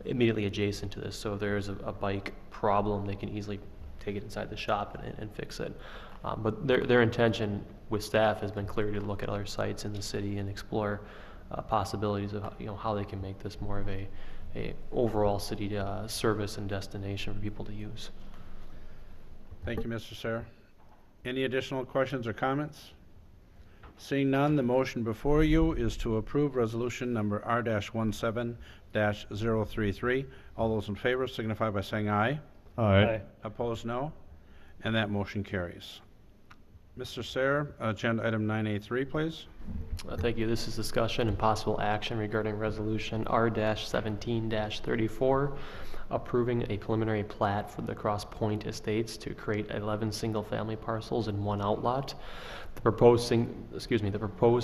immediately adjacent to this. So if there's a bike problem, they can easily take it inside the shop and fix it. But their intention with staff has been clear to look at other sites in the city and explore possibilities of how they can make this more of a overall city service and destination for people to use. Thank you, Mr. Sayre. Any additional questions or comments? Seeing none, the motion before you is to approve resolution number R-17-033. All those in favor signify by saying aye. Aye. Opposed, no. And that motion carries. Mr. Sayer, agenda item 9A3, please. Thank you. This is discussion and possible action regarding resolution R-17-34, approving a preliminary plat for the Cross Point Estates to create 11 single-family parcels and 1 outlot. The proposed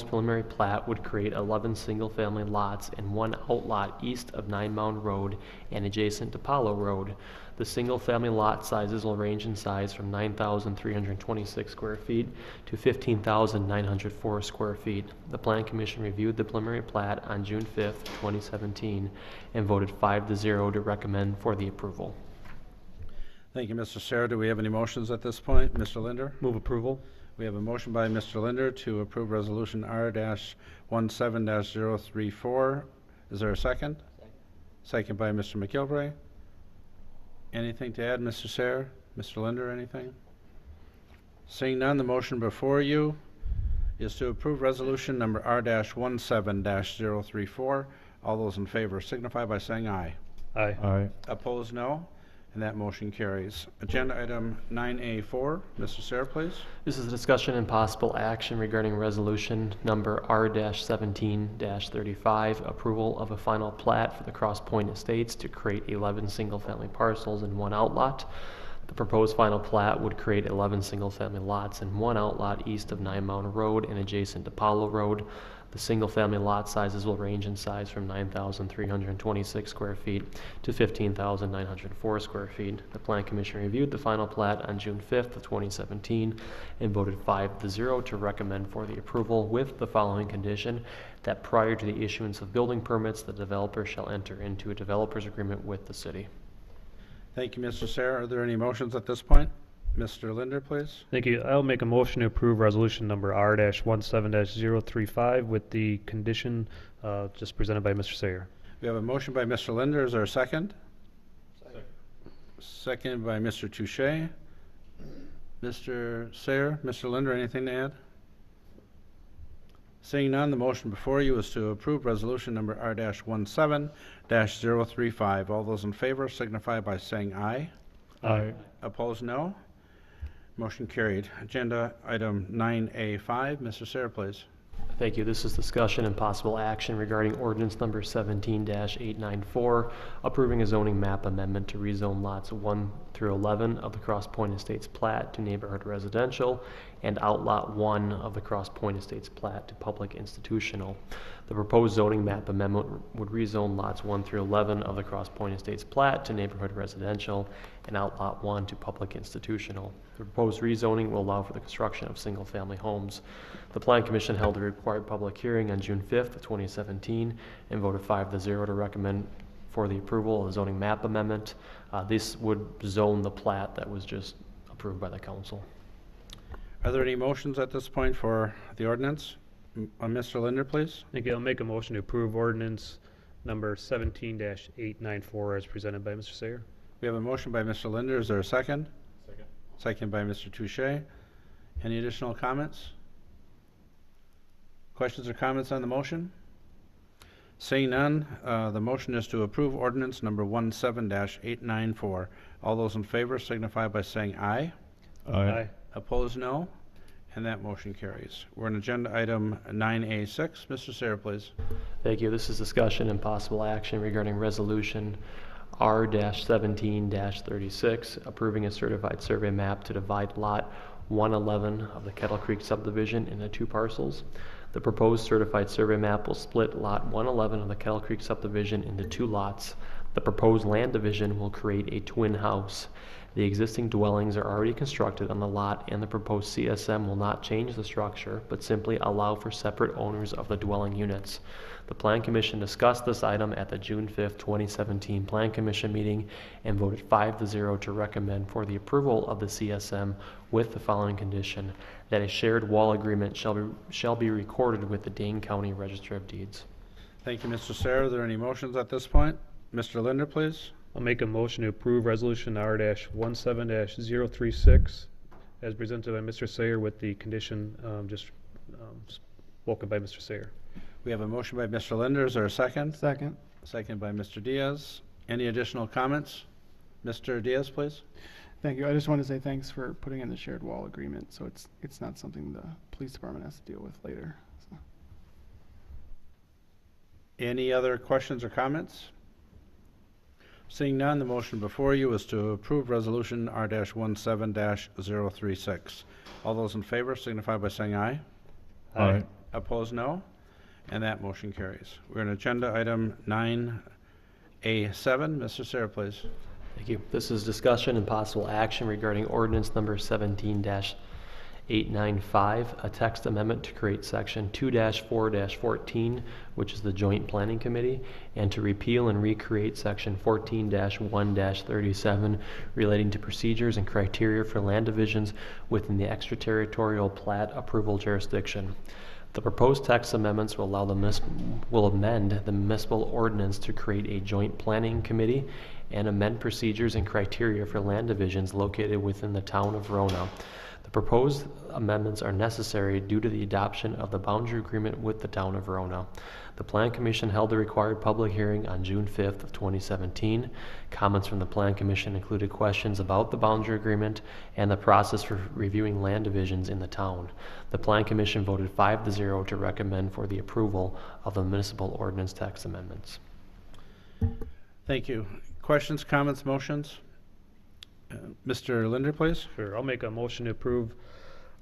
preliminary plat would create 11 single-family lots and 1 outlot east of 9 Mound Road and adjacent to Palo Road. The single-family lot sizes will range in size from 9,326 square feet to 15,904 square feet. The Plan Commission reviewed the preliminary plat on June 5th, 2017, and voted 5-0 to recommend for the approval. Thank you, Mr. Sayer. Do we have any motions at this point? Mr. Linder? Move approval. We have a motion by Mr. Linder to approve resolution R-17-034. Is there a second? Second by Mr. McGilvray. Anything to add, Mr. Sayer? Mr. Linder, anything? Seeing none, the motion before you is to approve resolution number R-17-034. All those in favor signify by saying aye. Aye. Aye. Opposed, no. And that motion carries. Agenda item 9A4. Mr. Sayer, please. This is a discussion and possible action regarding resolution number R-17-35, approval of a final plat for the Cross Point Estates to create 11 single-family parcels and 1 outlot. The proposed final plat would create 11 single-family lots and 1 outlot east of 9 Mound Road and adjacent to Palo Road. The single-family lot sizes will range in size from 9,326 square feet to 15,904 square feet. The Plan Commission reviewed the final plat on June 5th of 2017 and voted 5-0 to recommend for the approval with the following condition: that prior to the issuance of building permits, the developer shall enter into a developer's agreement with the city. Thank you, Mr. Sayer. Are there any motions at this point? Mr. Linder, please. Thank you. I'll make a motion to approve resolution number R-17-035 with the condition just presented by Mr. Sayer. We have a motion by Mr. Linder. Is there a second? Second by Mr. Touche. Mr. Sayer, Mr. Linder, anything to add? Seeing none, the motion before you is to approve resolution number R-17-035. All those in favor signify by saying aye. Aye. Opposed, no. Motion carried. Agenda item 9A5. Mr. Sayer, please. Thank you. This is discussion and possible action regarding ordinance number 17-894, approving a zoning map amendment to rezone lots 1 through 11 of the Cross Point Estates plat to neighborhood residential and outlot 1 of the Cross Point Estates plat to public institutional. The proposed zoning map amendment would rezone lots 1 through 11 of the Cross Point Estates plat to neighborhood residential and outlot 1 to public institutional. The proposed rezoning will allow for the construction of single-family homes. The Plan Commission held a required public hearing on June 5th of 2017 and voted 5-0 to recommend for the approval of the zoning map amendment. This would zone the plat that was just approved by the council. Are there any motions at this point for the ordinance? Mr. Linder, please. Thank you. I'll make a motion to approve ordinance number 17-894 as presented by Mr. Sayer. We have a motion by Mr. Linder. Is there a second? Second. Second by Mr. Touche. Any additional comments? Questions or comments on the motion? Seeing none, the motion is to approve ordinance number 17-894. All those in favor signify by saying aye. Aye. Opposed, no. And that motion carries. We're on agenda item 9A6. Mr. Sayer, please. Thank you. This is discussion and possible action regarding resolution R-17-36, approving a certified survey map to divide lot 111 of the Kettle Creek subdivision into 2 parcels. The proposed certified survey map will split lot 111 of the Kettle Creek subdivision into 2 lots. The proposed land division will create a twin house. The existing dwellings are already constructed on the lot, and the proposed CSM will not change the structure, but simply allow for separate owners of the dwelling units. The Plan Commission discussed this item at the June 5th, 2017 Plan Commission meeting and voted 5-0 to recommend for the approval of the CSM with the following condition: that a shared wall agreement shall be recorded with the Dane County Register of Deeds. Thank you, Mr. Sayer. Are there any motions at this point? Mr. Linder, please. I'll make a motion to approve resolution R-17-036 as presented by Mr. Sayer with the condition spoken by Mr. Sayer. We have a motion by Mr. Linder. Is there a second? Second. Second by Mr. Diaz. Any additional comments? Mr. Diaz, please. Thank you. I just want to say thanks for putting in the shared wall agreement, so it's not something the police department has to deal with later. So. Any other questions or comments? Seeing none, the motion before you is to approve Resolution R-17-036. All those in favor signify by saying aye. Aye. Opposed, no. And that motion carries. We're on agenda item 9A7. Mr. Sarah, please. Thank you. This is discussion and possible action regarding ordinance number 17-895, a text amendment to create section 2-4-14, which is the Joint Planning Committee, and to repeal and recreate section 14-1-37 relating to procedures and criteria for land divisions within the extraterritorial plat approval jurisdiction. The proposed text amendments will amend the municipal ordinance to create a joint planning committee and amend procedures and criteria for land divisions located within the town of Verona. The proposed amendments are necessary due to the adoption of the boundary agreement with the town of Verona. The Plan Commission held the required public hearing on June 5th of 2017. Comments from the Plan Commission included questions about the boundary agreement and the process for reviewing land divisions in the town. The Plan Commission voted 5-0 to recommend for the approval of the municipal ordinance text amendments. Thank you. Questions, comments, motions? Mr. Linder, please. Sure, I'll make a motion to approve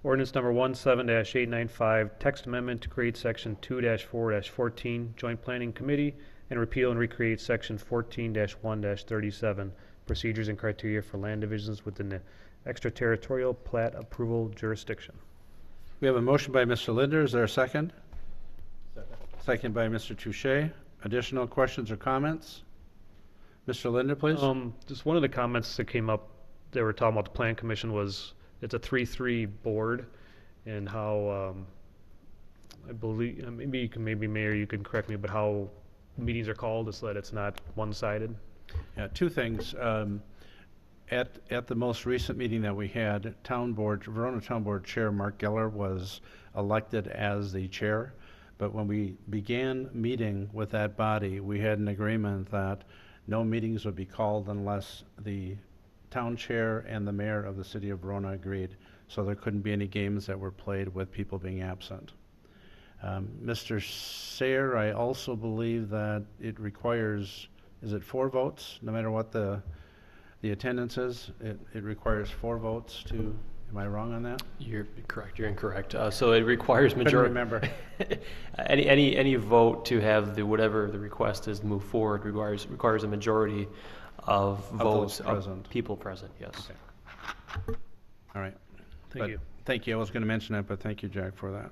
ordinance number 17-895, text amendment to create section 2-4-14, Joint Planning Committee, and repeal and recreate section 14-1-37, procedures and criteria for land divisions within the extraterritorial plat approval jurisdiction. We have a motion by Mr. Linder. Is there a second? Second by Mr. Touche. Additional questions or comments? Mr. Linder, please. Just one of the comments that came up, they were talking about the Plan Commission was it's a 3-3 board, and how I believe maybe Mayor, you can correct me, but how meetings are called so that it's not one-sided. Yeah, two things. At the most recent meeting that we had, Verona Town Board Chair Mark Geller was elected as the chair, but when we began meeting with that body, we had an agreement that no meetings would be called unless the town chair and the mayor of the city of Verona agreed. So there couldn't be any games that were played with people being absent. Mr. Sayre, I also believe that it requires, is it 4 votes? No matter what the attendance is, it requires 4 votes to, am I wrong on that? You're correct. You're incorrect. So it requires Couldn't majority. remember. any vote to have whatever the request is to move forward requires a majority of votes those present. of people present. Yes. Okay. All right. Thank you. Thank you. I was going to mention that, but thank you, Jack, for that.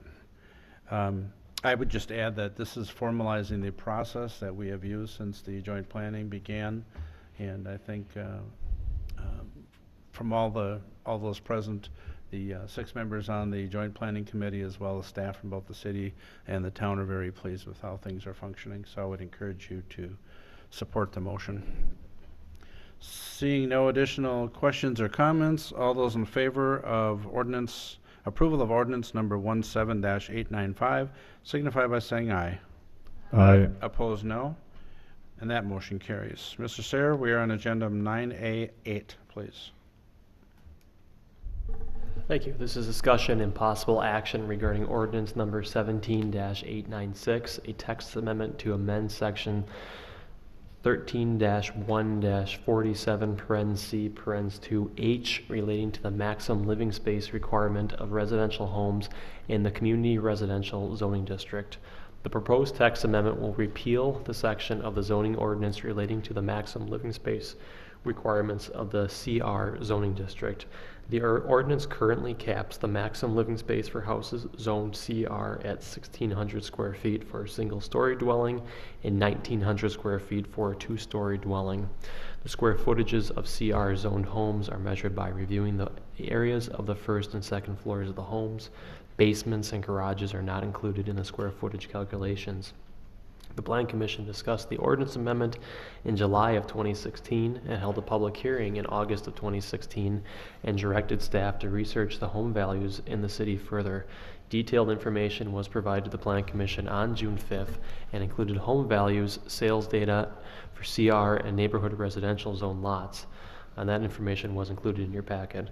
I would just add that this is formalizing the process that we have used since the joint planning began, and I think from all those present, the 6 members on the Joint Planning Committee, as well as staff from both the city and the town, are very pleased with how things are functioning. So I would encourage you to support the motion. Seeing no additional questions or comments, all those in favor of approval of ordinance number 17-895 signify by saying aye. Aye. Opposed, no. And that motion carries. Mr. Sayre, we are on agenda 9A8, please. Thank you. This is discussion and possible action regarding ordinance number 17-896, a text amendment to amend section 13-1-47(c)(2)H relating to the maximum living space requirement of residential homes in the community residential zoning district. The proposed text amendment will repeal the section of the zoning ordinance relating to the maximum living space requirements of the CR zoning district. The ordinance currently caps the maximum living space for houses zoned CR at 1,600 square feet for a single-story dwelling and 1,900 square feet for a 2-story dwelling. The square footages of CR zoned homes are measured by reviewing the areas of the first and second floors of the homes. Basements and garages are not included in the square footage calculations. The Plan Commission discussed the ordinance amendment in July of 2016 and held a public hearing in August of 2016 and directed staff to research the home values in the city further. Detailed information was provided to the Plan Commission on June 5th and included home values, sales data for CR and neighborhood residential zone lots. and that information was included in your packet.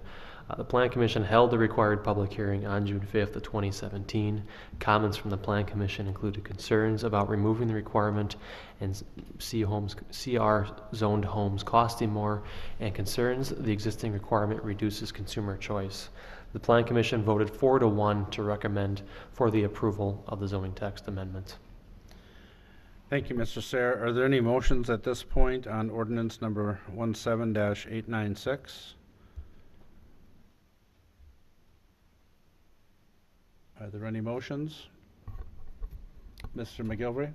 The Plan Commission held the required public hearing on June 5th of 2017. Comments from the Plan Commission included concerns about removing the requirement and CR zoned homes costing more, and concerns the existing requirement reduces consumer choice. The Plan Commission voted 4-1 to recommend for the approval of the zoning text amendment. Thank you, Mr. Sayre. Are there any motions at this point on ordinance number 17-896? Are there any motions? Mr. McGilvery?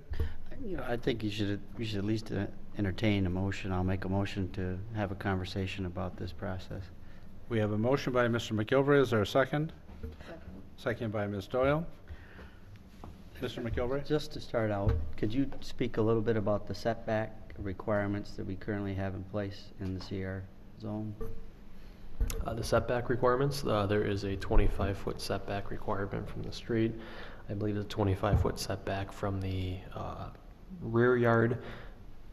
I think you should at least entertain a motion. I'll make a motion to have a conversation about this process. We have a motion by Mr. McGilvery. Is there a second? Second by Ms. Doyle. Mr. McGilvery? Just to start out, could you speak a little bit about the setback requirements that we currently have in place in the CR zone? The setback requirements, there is a 25-foot setback requirement from the street. I believe it's a 25-foot setback from the rear yard,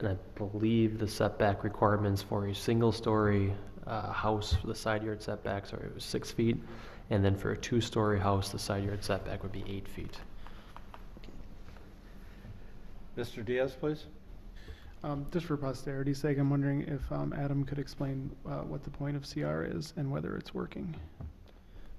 and I believe the setback requirements for a single-story house, the side yard setbacks are 6 feet, and then for a 2-story house, the side yard setback would be 8 feet. Mr. Diaz, please. Just for posterity's sake, I'm wondering if Adam could explain what the point of CR is and whether it's working.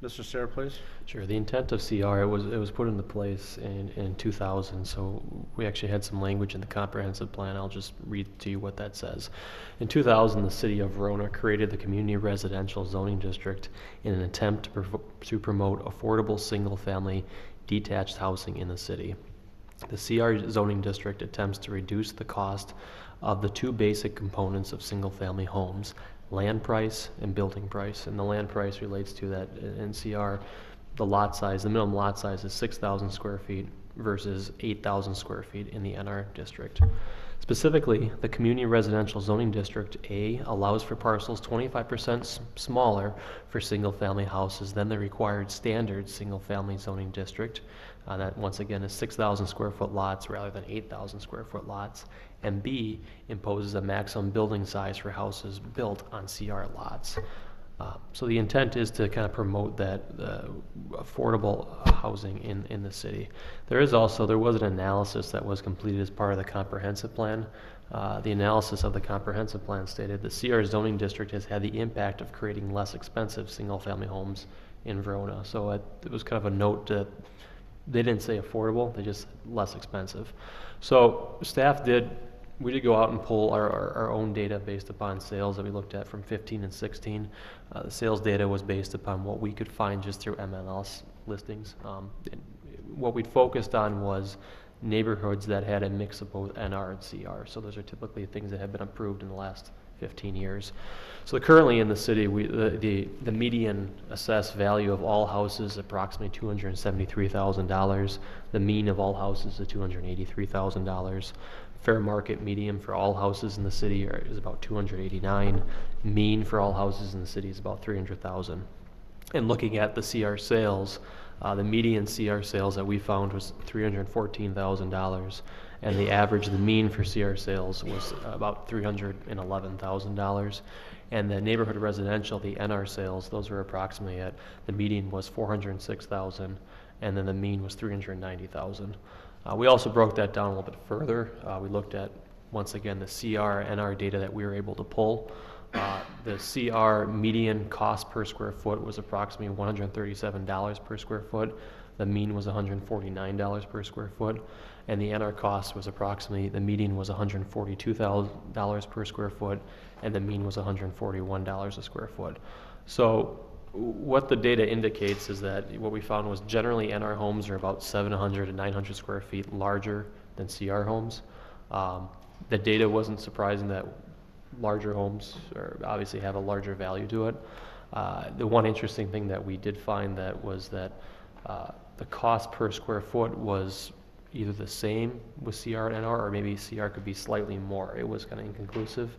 Mr. Sayre, please. Sure. The intent of CR, it was put into place in 2000, so we actually had some language in the comprehensive plan. I'll just read to you what that says. In 2000, the city of Verona created the Community Residential Zoning District in an attempt to promote affordable single-family detached housing in the city. The CR zoning district attempts to reduce the cost of the two basic components of single-family homes, land price and building price. And the land price relates to that in CR. The lot size, the minimum lot size is 6,000 square feet versus 8,000 square feet in the NR district. Specifically, the Community Residential Zoning District A allows for parcels 25% smaller for single-family houses than the required standard single-family zoning district. That, once again, is 6,000 square foot lots rather than 8,000 square foot lots. And B imposes a maximum building size for houses built on CR lots. So the intent is to kind of promote that affordable housing in the city. There was an analysis that was completed as part of the comprehensive plan. The analysis of the comprehensive plan stated the CR zoning district has had the impact of creating less expensive single-family homes in Verona. So it was kind of a note that they didn't say affordable, they just less expensive. So we did go out and pull our own data based upon sales that we looked at from 15 and 16. The sales data was based upon what we could find just through MLS listings. What we'd focused on was neighborhoods that had a mix of both NR and CR. So those are typically things that have been approved in the last 15 years. So currently in the city, the median assessed value of all houses is approximately $273,000. The mean of all houses is $283,000. Fair market median for all houses in the city is about $289,000. Mean for all houses in the city is about $300,000. And looking at the CR sales, the median CR sales that we found was $314,000, and the mean for CR sales was about $311,000. And the neighborhood residential, the NR sales, those were approximately the median was $406,000, and then the mean was $390,000. We also broke that down a little bit further. We looked at, once again, the CR NR data that we were able to pull. The CR median cost per square foot was approximately $137 per square foot. The mean was $149 per square foot. And the NR cost was the median was $142,000 per square foot, and the mean was $141 a square foot. So what the data indicates is that what we found was generally NR homes are about 700 to 900 square feet larger than CR homes. The data wasn't surprising that larger homes obviously have a larger value to it. The one interesting thing that we did find was that the cost per square foot was either the same with CR and NR, or maybe CR could be slightly more. It was kind of inconclusive,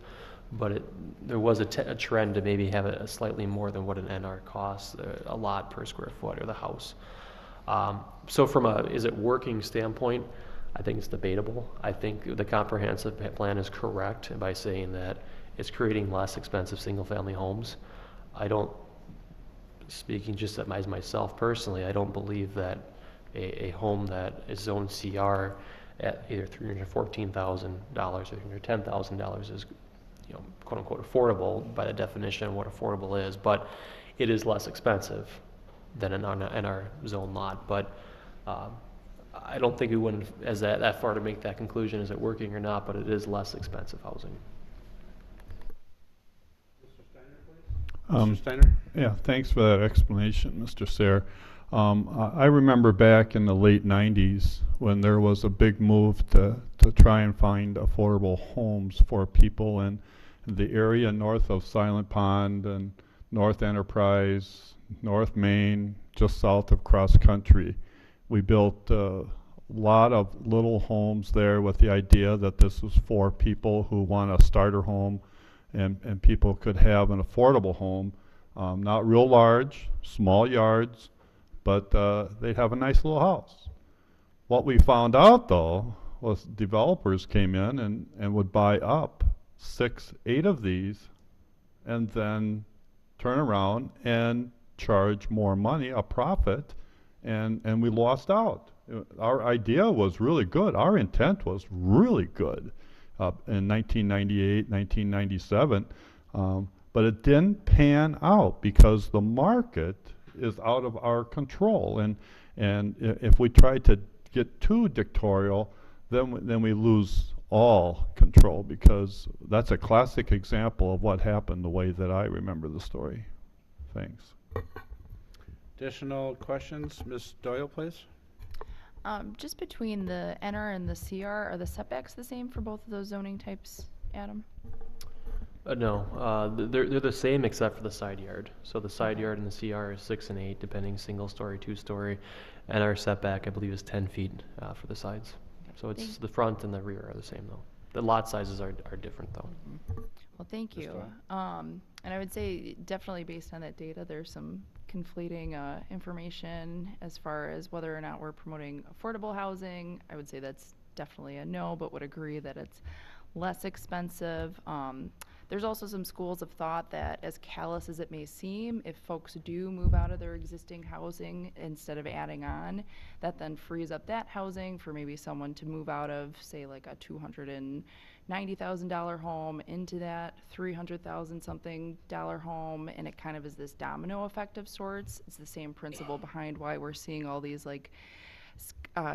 but there was a trend to maybe have a slightly more than what an NR costs, a lot per square foot, or the house. So from is it working standpoint, I think it's debatable. I think the comprehensive plan is correct by saying that it's creating less expensive single-family homes. I don't, speaking just as myself personally, I don't believe that a home that is zoned CR at either $314,000 or $310,000 is, you know, quote unquote affordable by the definition of what affordable is, but it is less expensive than in our zone lot. But I don't think we went as that far to make that conclusion, is it working or not, but it is less expensive housing. Mr. Steiner? Yeah, thanks for that explanation, Mr. Sayre. I remember back in the late 90s when there was a big move to try and find affordable homes for people in the area north of Silent Pond and North Enterprise, North Main, just south of Cross Country. We built a lot of little homes there with the idea that this was for people who want a starter home, and people could have an affordable home, not real large, small yards, but they'd have a nice little house. What we found out though was developers came in and would buy up 6, 8 of these and then turn around and charge more money, a profit, and we lost out. Our idea was really good. Our intent was really good in 1998, 1997, but it didn't pan out because the market is out of our control. And if we try to get too dictatorial, then we lose all control, because that's a classic example of what happened the way that I remember the story. Thanks. Additional questions? Ms. Doyle, please. Just between the NR and the CR, are the setbacks the same for both of those zoning types, Adam? No, they're the same except for the side yard. So the side yard and the CR is 6 and 8, depending single story, 2-story, and our setback, I believe, is 10 feet for the sides. So it's the front and the rear are the same though. The lot sizes are different though. Well, thank you. And I would say definitely based on that data, there's some conflating information as far as whether or not we're promoting affordable housing. I would say that's definitely a no, but would agree that it's less expensive. There's also some schools of thought that, as callous as it may seem, if folks do move out of their existing housing instead of adding on, that then frees up that housing for maybe someone to move out of, say, like a $290,000 home into that $300,000 something home, and it kind of is this domino effect of sorts. It's the same principle behind why we're seeing all these like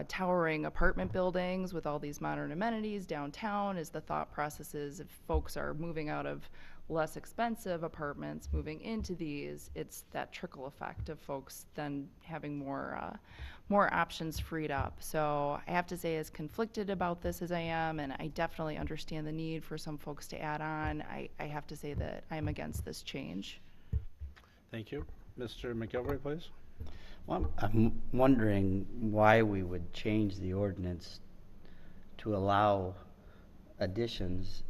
towering apartment buildings with all these modern amenities downtown. Is the thought processes if folks are moving out of less expensive apartments moving into these, it's that trickle effect of folks then having more options freed up. So I have to say, as conflicted about this as I am, and I definitely understand the need for some folks to add on, I have to say that I'm against this change. Thank you. Mr. McGilvery, please. Well, I'm wondering why we would change the ordinance to allow additions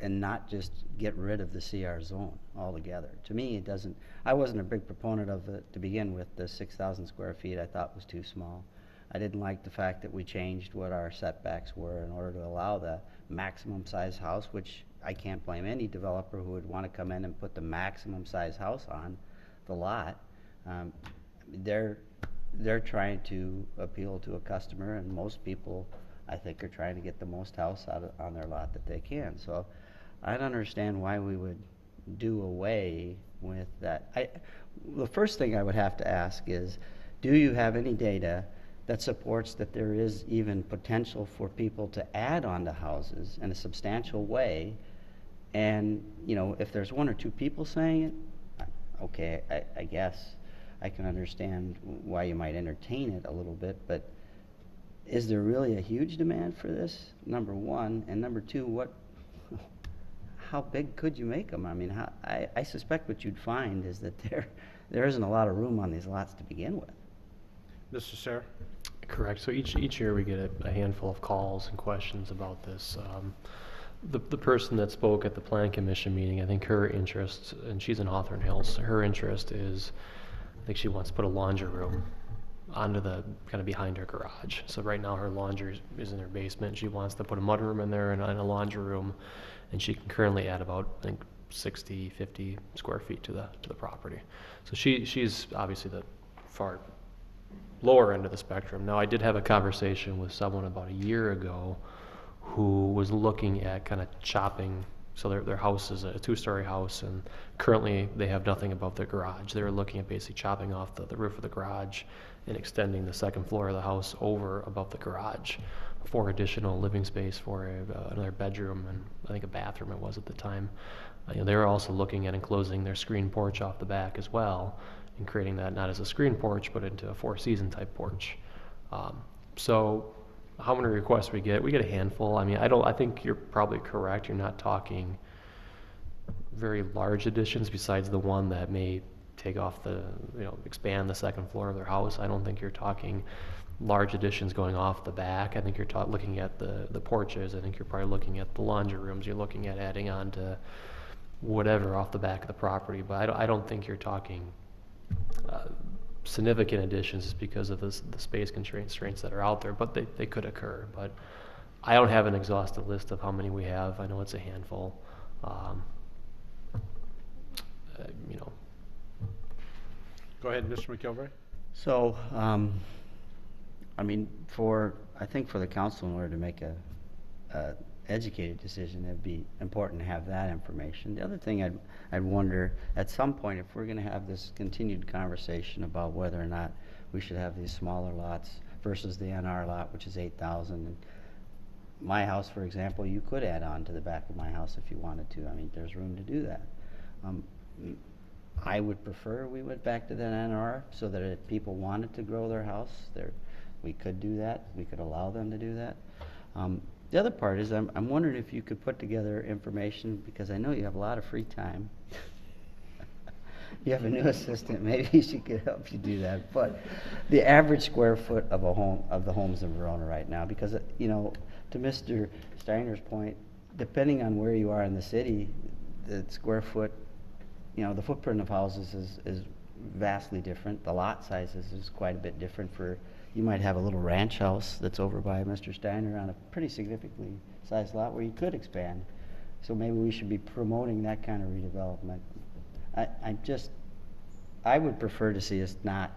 and not just get rid of the CR zone altogether. To me, it doesn't, I wasn't a big proponent of it to begin with. The 6,000 square feet I thought was too small. I didn't like the fact that we changed what our setbacks were in order to allow the maximum size house, which I can't blame any developer who would want to come in and put the maximum size house on the lot. They're trying to appeal to a customer, and most people, I think, are trying to get the most house on their lot that they can. So I don't understand why we would do away with that. The first thing I would have to ask is, do you have any data that supports that there is even potential for people to add on to houses in a substantial way? And, you know, if there's 1 or 2 people saying it, okay, I guess I can understand why you might entertain it a little bit, but is there really a huge demand for this, number one? And number two, how big could you make them? I mean, I suspect what you'd find is that there isn't a lot of room on these lots to begin with. Mr. Sayre? Correct. So each year we get a handful of calls and questions about this. The person that spoke at the Plan Commission meeting, I think her interest, and she's in Hawthorne Hills, her interest is, I think she wants to put a laundry room onto the, kind of behind her garage. So right now her laundry is in her basement. She wants to put a mudroom in there and a laundry room, and she can currently add about, I think, 60, 50 square feet to the property. So she's obviously the far lower end of the spectrum. Now, I did have a conversation with someone about a year ago who was looking at kind of chopping. So their house is a 2-story house, and currently they have nothing above their garage. They were looking at basically chopping off the roof of the garage and extending the second floor of the house over above the garage for additional living space for another bedroom and I think a bathroom it was at the time. They were also looking at enclosing their screen porch off the back as well and creating that not as a screen porch but into a 4-season type porch. So how many requests we get? We get a handful. I mean, I think you're probably correct. You're not talking very large additions besides the one that may take off expand the second floor of their house. I don't think you're talking large additions going off the back. I think you're looking at the porches. I think you're probably looking at the laundry rooms. You're looking at adding on to whatever off the back of the property. But I don't think you're talking significant additions just because of the space constraints that are out there, but they could occur. But I don't have an exhaustive list of how many we have. I know it's a handful. Go ahead, Mr. McGilvray. So, I mean, I think for the council, in order to make a educated decision, it'd be important to have that information. The other thing I'd wonder, at some point, if we're going to have this continued conversation about whether or not we should have these smaller lots versus the NR lot, which is 8,000. And my house, for example, you could add on to the back of my house if you wanted to. I mean, there's room to do that. I would prefer we went back to that NR so that if people wanted to grow their house, we could do that. We could allow them to do that. The other part is I'm wondering if you could put together information, because I know you have a lot of free time. You have a new assistant, maybe she could help you do that. But the average square foot of the homes in Verona right now, because to Mr. Steiner's point, depending on where you are in the city, the square foot, the footprint of houses is vastly different. The lot sizes is quite a bit different. You might have a little ranch house that's over by Mr. Steiner on a pretty significantly sized lot where you could expand. So maybe we should be promoting that kind of redevelopment. I would prefer to see us not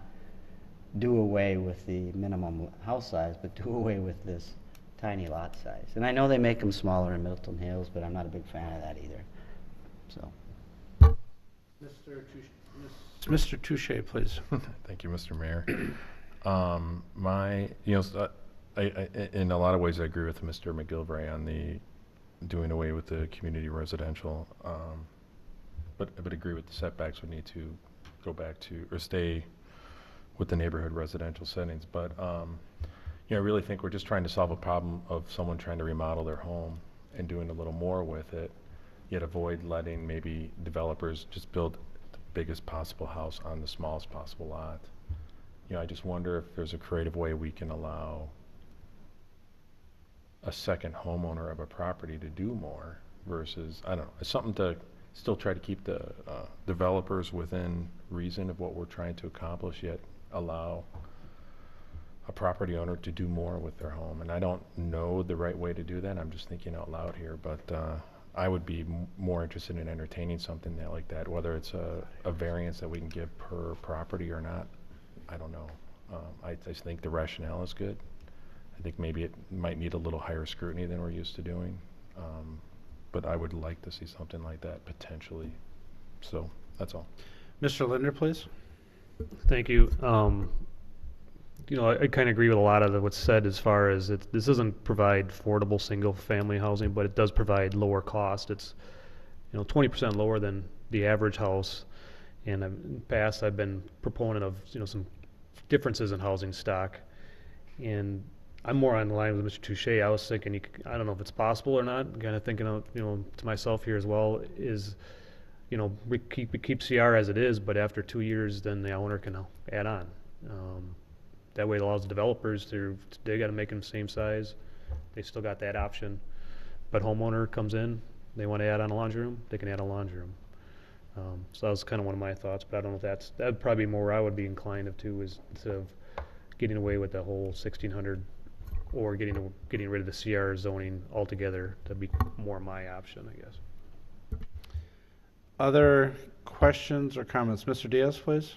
do away with the minimum house size, but do away with this tiny lot size. And I know they make them smaller in Middleton Hills, but I'm not a big fan of that either. So. Mr. Touche, please. Thank you, Mr. Mayor. In a lot of ways, I agree with Mr. McGilvray on the doing away with the community residential, but agree with the setbacks would need to go back to or stay with the neighborhood residential settings. But I really think we're just trying to solve a problem of someone trying to remodel their home and doing a little more with it, yet avoid letting maybe developers just build the biggest possible house on the smallest possible lot. I just wonder if there's a creative way we can allow a second homeowner of a property to do more versus, I don't know, it's something to still try to keep the developers within reason of what we're trying to accomplish, yet allow a property owner to do more with their home. And I don't know the right way to do that. I'm just thinking out loud here, but I would be more interested in entertaining something like that, whether it's a variance that we can give per property or not. I don't know. I just think the rationale is good. I think maybe it might need a little higher scrutiny than we're used to doing. But I would like to see something like that potentially. So that's all. Mr. Linder, please. Thank you. I kind of agree with a lot of what's said as far as this doesn't provide affordable single-family housing, but it does provide lower cost. It's 20% lower than the average house. And in the past, I've been proponent of some differences in housing stock. And I'm more on the line with Mr. Touche. I was thinking, I don't know if it's possible or not. Kind of thinking of, to myself here as well is, we keep CR as it is, but after 2 years, then the owner can add on. That way it allows the developers they got to make them the same size. They still got that option. But homeowner comes in, they want to add on a laundry room, they can add a laundry room. So that was kind of one of my thoughts, but I don't know if that'd probably be more where I would be inclined to is instead of getting away with the whole 1600 or getting rid of the CR zoning altogether. That'd be more my option, I guess. Other questions or comments? Mr. Diaz, please.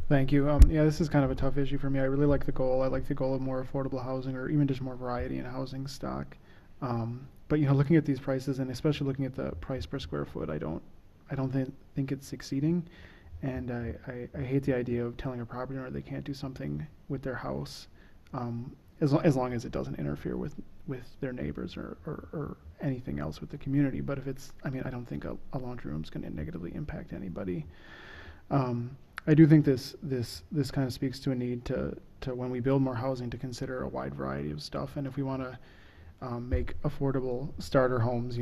Thank you. Yeah, this is kind of a tough issue for me. I really like the goal. I like the goal of more affordable housing, or even just more variety in housing stock. But looking at these prices, and especially looking at the price per square foot, I don't think it's succeeding. And I hate the idea of telling a property owner they can't do something with their house, as long as it doesn't interfere with their neighbors or anything else with the community. But if it's, I don't think a laundry room is going to negatively impact anybody. I do think this kind of speaks to a need to when we build more housing to consider a wide variety of stuff. And if we want to make affordable starter homes,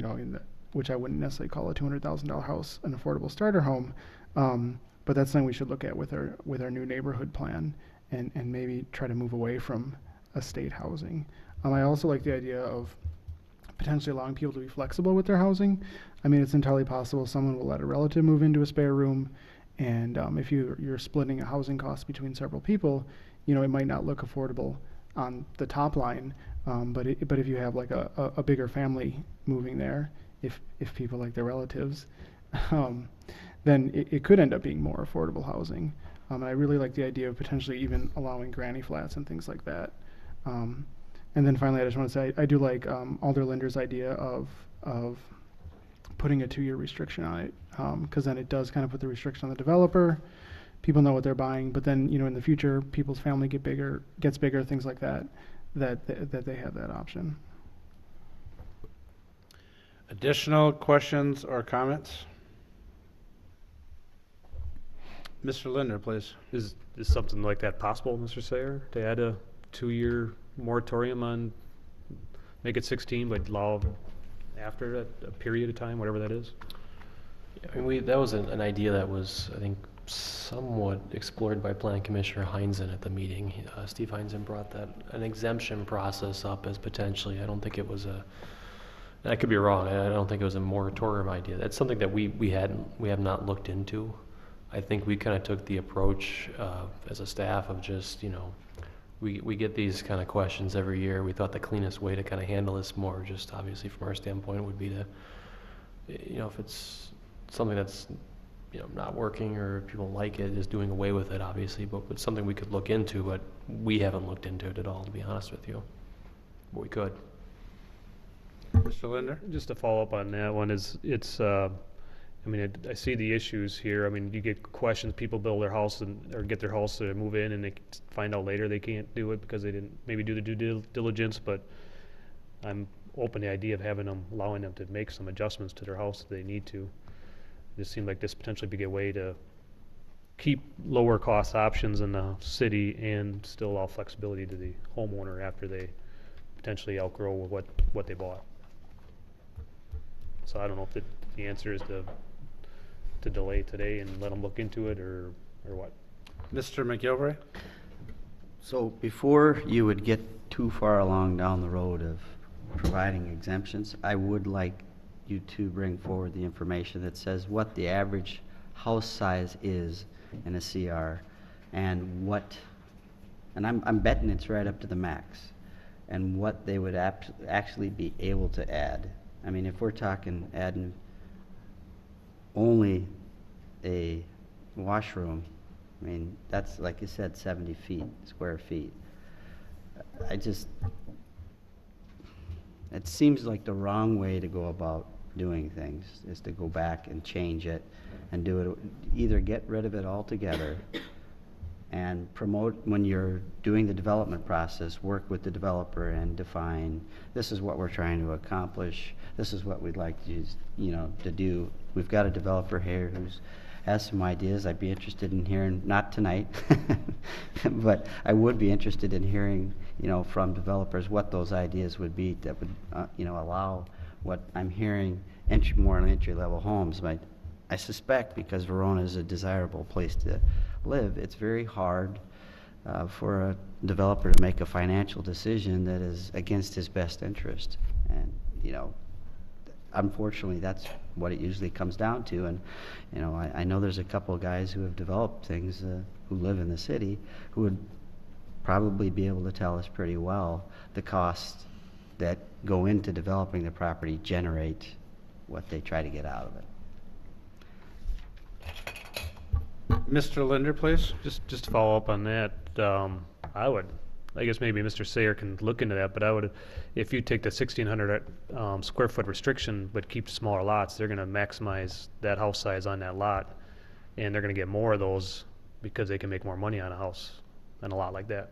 which I wouldn't necessarily call a $200,000 house an affordable starter home, but that's something we should look at with our new neighborhood plan, and maybe try to move away from estate housing. I also like the idea of potentially allowing people to be flexible with their housing. It's entirely possible someone will let a relative move into a spare room, and if you're splitting a housing cost between several people, it might not look affordable on the top line, but if you have like a bigger family moving there, if people like their relatives, then it could end up being more affordable housing. And I really like the idea of potentially even allowing granny flats and things like that. And then finally, I just want to say I do like Alder Linder's idea of putting a 2-year restriction on it, because then it does kind of put the restriction on the developer. People know what they're buying, but then in the future, people's family gets bigger, things like that they have that option. Additional questions or comments? Mr. Linder, please. Is something like that possible, Mr. Sayer, to add a 2-year moratorium on, make it 16, but allow after a period of time, whatever that is? Yeah, that was an idea that was, I think, somewhat explored by Planning Commissioner Heinzen at the meeting. Steve Heinzen brought an exemption process up as potentially, I don't think it was I could be wrong, I don't think it was a moratorium idea. That's something that we have not looked into. I think we kind of took the approach as a staff of just, we get these kind of questions every year. We thought the cleanest way to kind of handle this more, just obviously from our standpoint, would be to, if it's something that's, not working or people like it, is doing away with it, obviously, but it's something we could look into, but we haven't looked into it at all, to be honest with you. But we could. Mr. Linder? Just to follow up on that one, I see the issues here. You get questions, people build their house or get their house to move in, and they find out later they can't do it because they didn't maybe do the due diligence, but I'm open to the idea of allowing them to make some adjustments to their house if they need to. It just seemed like this potentially be a way to keep lower cost options in the city and still allow flexibility to the homeowner after they potentially outgrow what they bought. So I don't know if the answer is to delay today and let them look into it, or what? Mr. McGilvray? So before you would get too far along down the road of providing exemptions, I would like you to bring forward the information that says what the average house size is in a CR, and I'm betting it's right up to the max, and what they would actually be able to add. If we're talking adding only a washroom, that's, like you said, 70 square feet. It seems like the wrong way to go about doing things is to go back and change it and do it, either get rid of it altogether and promote, when you're doing the development process, work with the developer and define, this is what we're trying to accomplish, this is what we'd like to do. We've got a developer here who's has some ideas. I'd be interested in hearing, not tonight, but I would be interested in hearing, from developers what those ideas would be that would, allow what I'm hearing, more entry-level homes. I suspect because Verona is a desirable place to live, it's very hard for a developer to make a financial decision that is against his best interest. And, unfortunately, that's what it usually comes down to. And, I know there's a couple of guys who have developed things who live in the city who would probably be able to tell us pretty well the costs that go into developing the property generate what they try to get out of it. Mr. Linder, please. Just to follow up on that, I guess maybe Mr. Sayer can look into that, but I would, if you take the 1,600 square foot restriction but keep smaller lots, they're gonna maximize that house size on that lot, and they're gonna get more of those because they can make more money on a house than a lot like that.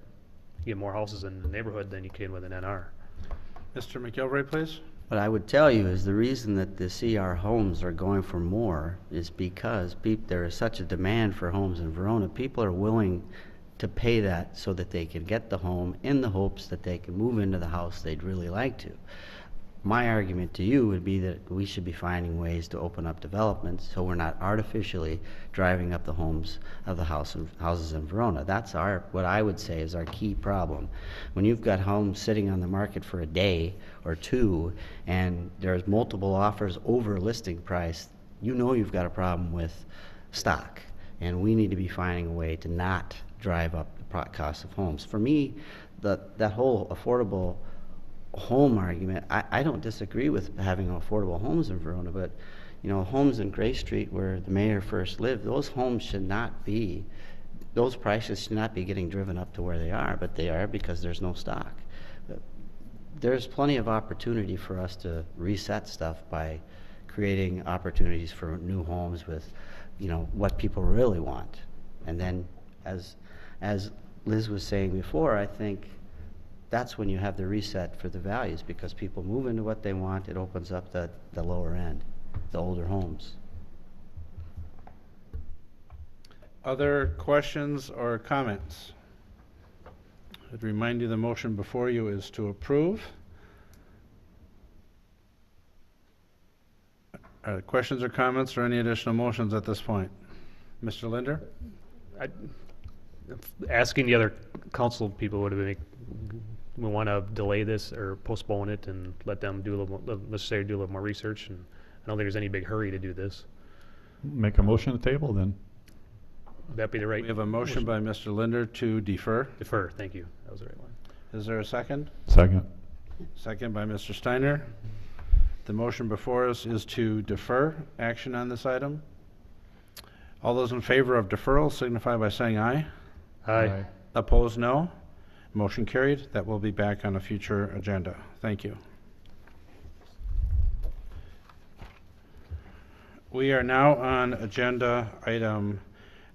You get more houses in the neighborhood than you can with an NR. Mr. McGilvray, please. What I would tell you is the reason that the CR homes are going for more is because there is such a demand for homes in Verona. People are willing to pay that so that they can get the home in the hopes that they can move into the house they'd really like to. My argument to you would be that we should be finding ways to open up developments so we're not artificially driving up the homes of the houses in Verona. That's what I would say is our key problem. When you've got homes sitting on the market for a day or two and there's multiple offers over listing price, you know you've got a problem with stock. And we need to be finding a way to not drive up the cost of homes. For me, that whole affordable home argument, I don't disagree with having affordable homes in Verona, but homes in Gray Street where the mayor first lived, those homes should not be, those prices should not be getting driven up to where they are, but they are because there's no stock. There's plenty of opportunity for us to reset stuff by creating opportunities for new homes with what people really want. And then as Liz was saying before, I think that's when you have the reset for the values, because people move into what they want. It opens up the lower end, the older homes. Other questions or comments? I'd remind you the motion before you is to approve. Questions or comments or any additional motions at this point? Mr. Linder? Asking the other council people would we want to delay this or postpone it and let them do a little more research, and I don't think there's any big hurry to do this. Make a motion to table then. Would that be the right? We have a motion by Mr. Linder to defer. Defer, thank you. That was the right one. Is there a second? Second. Second by Mr. Steiner. The motion before us is to defer action on this item. All those in favor of deferral signify by saying aye. Aye. Opposed, no. Motion carried. That will be back on a future agenda. Thank you. We are now on agenda item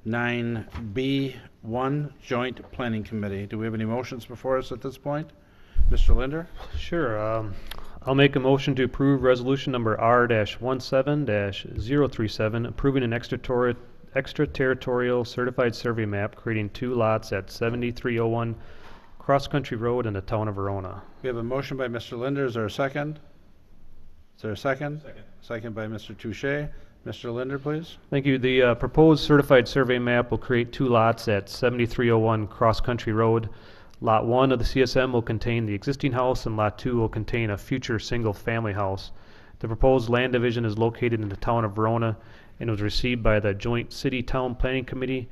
9B1, Joint Planning Committee. Do we have any motions before us at this point? Mr. Linder? Sure. I'll make a motion to approve resolution number R-17-037, approving an extraterritorial certified survey map creating 2 lots at 7301 Cross Country Road in the town of Verona. We have a motion by Mr. Linder. Is there a second? Is there a second? Second. Second by Mr. Touche. Mr. Linder, please. Thank you. The proposed certified survey map will create 2 lots at 7301 Cross Country Road. Lot 1 of the CSM will contain the existing house, and Lot 2 will contain a future single-family house. The proposed land division is located in the town of Verona and was received by the Joint City-Town Planning Committee,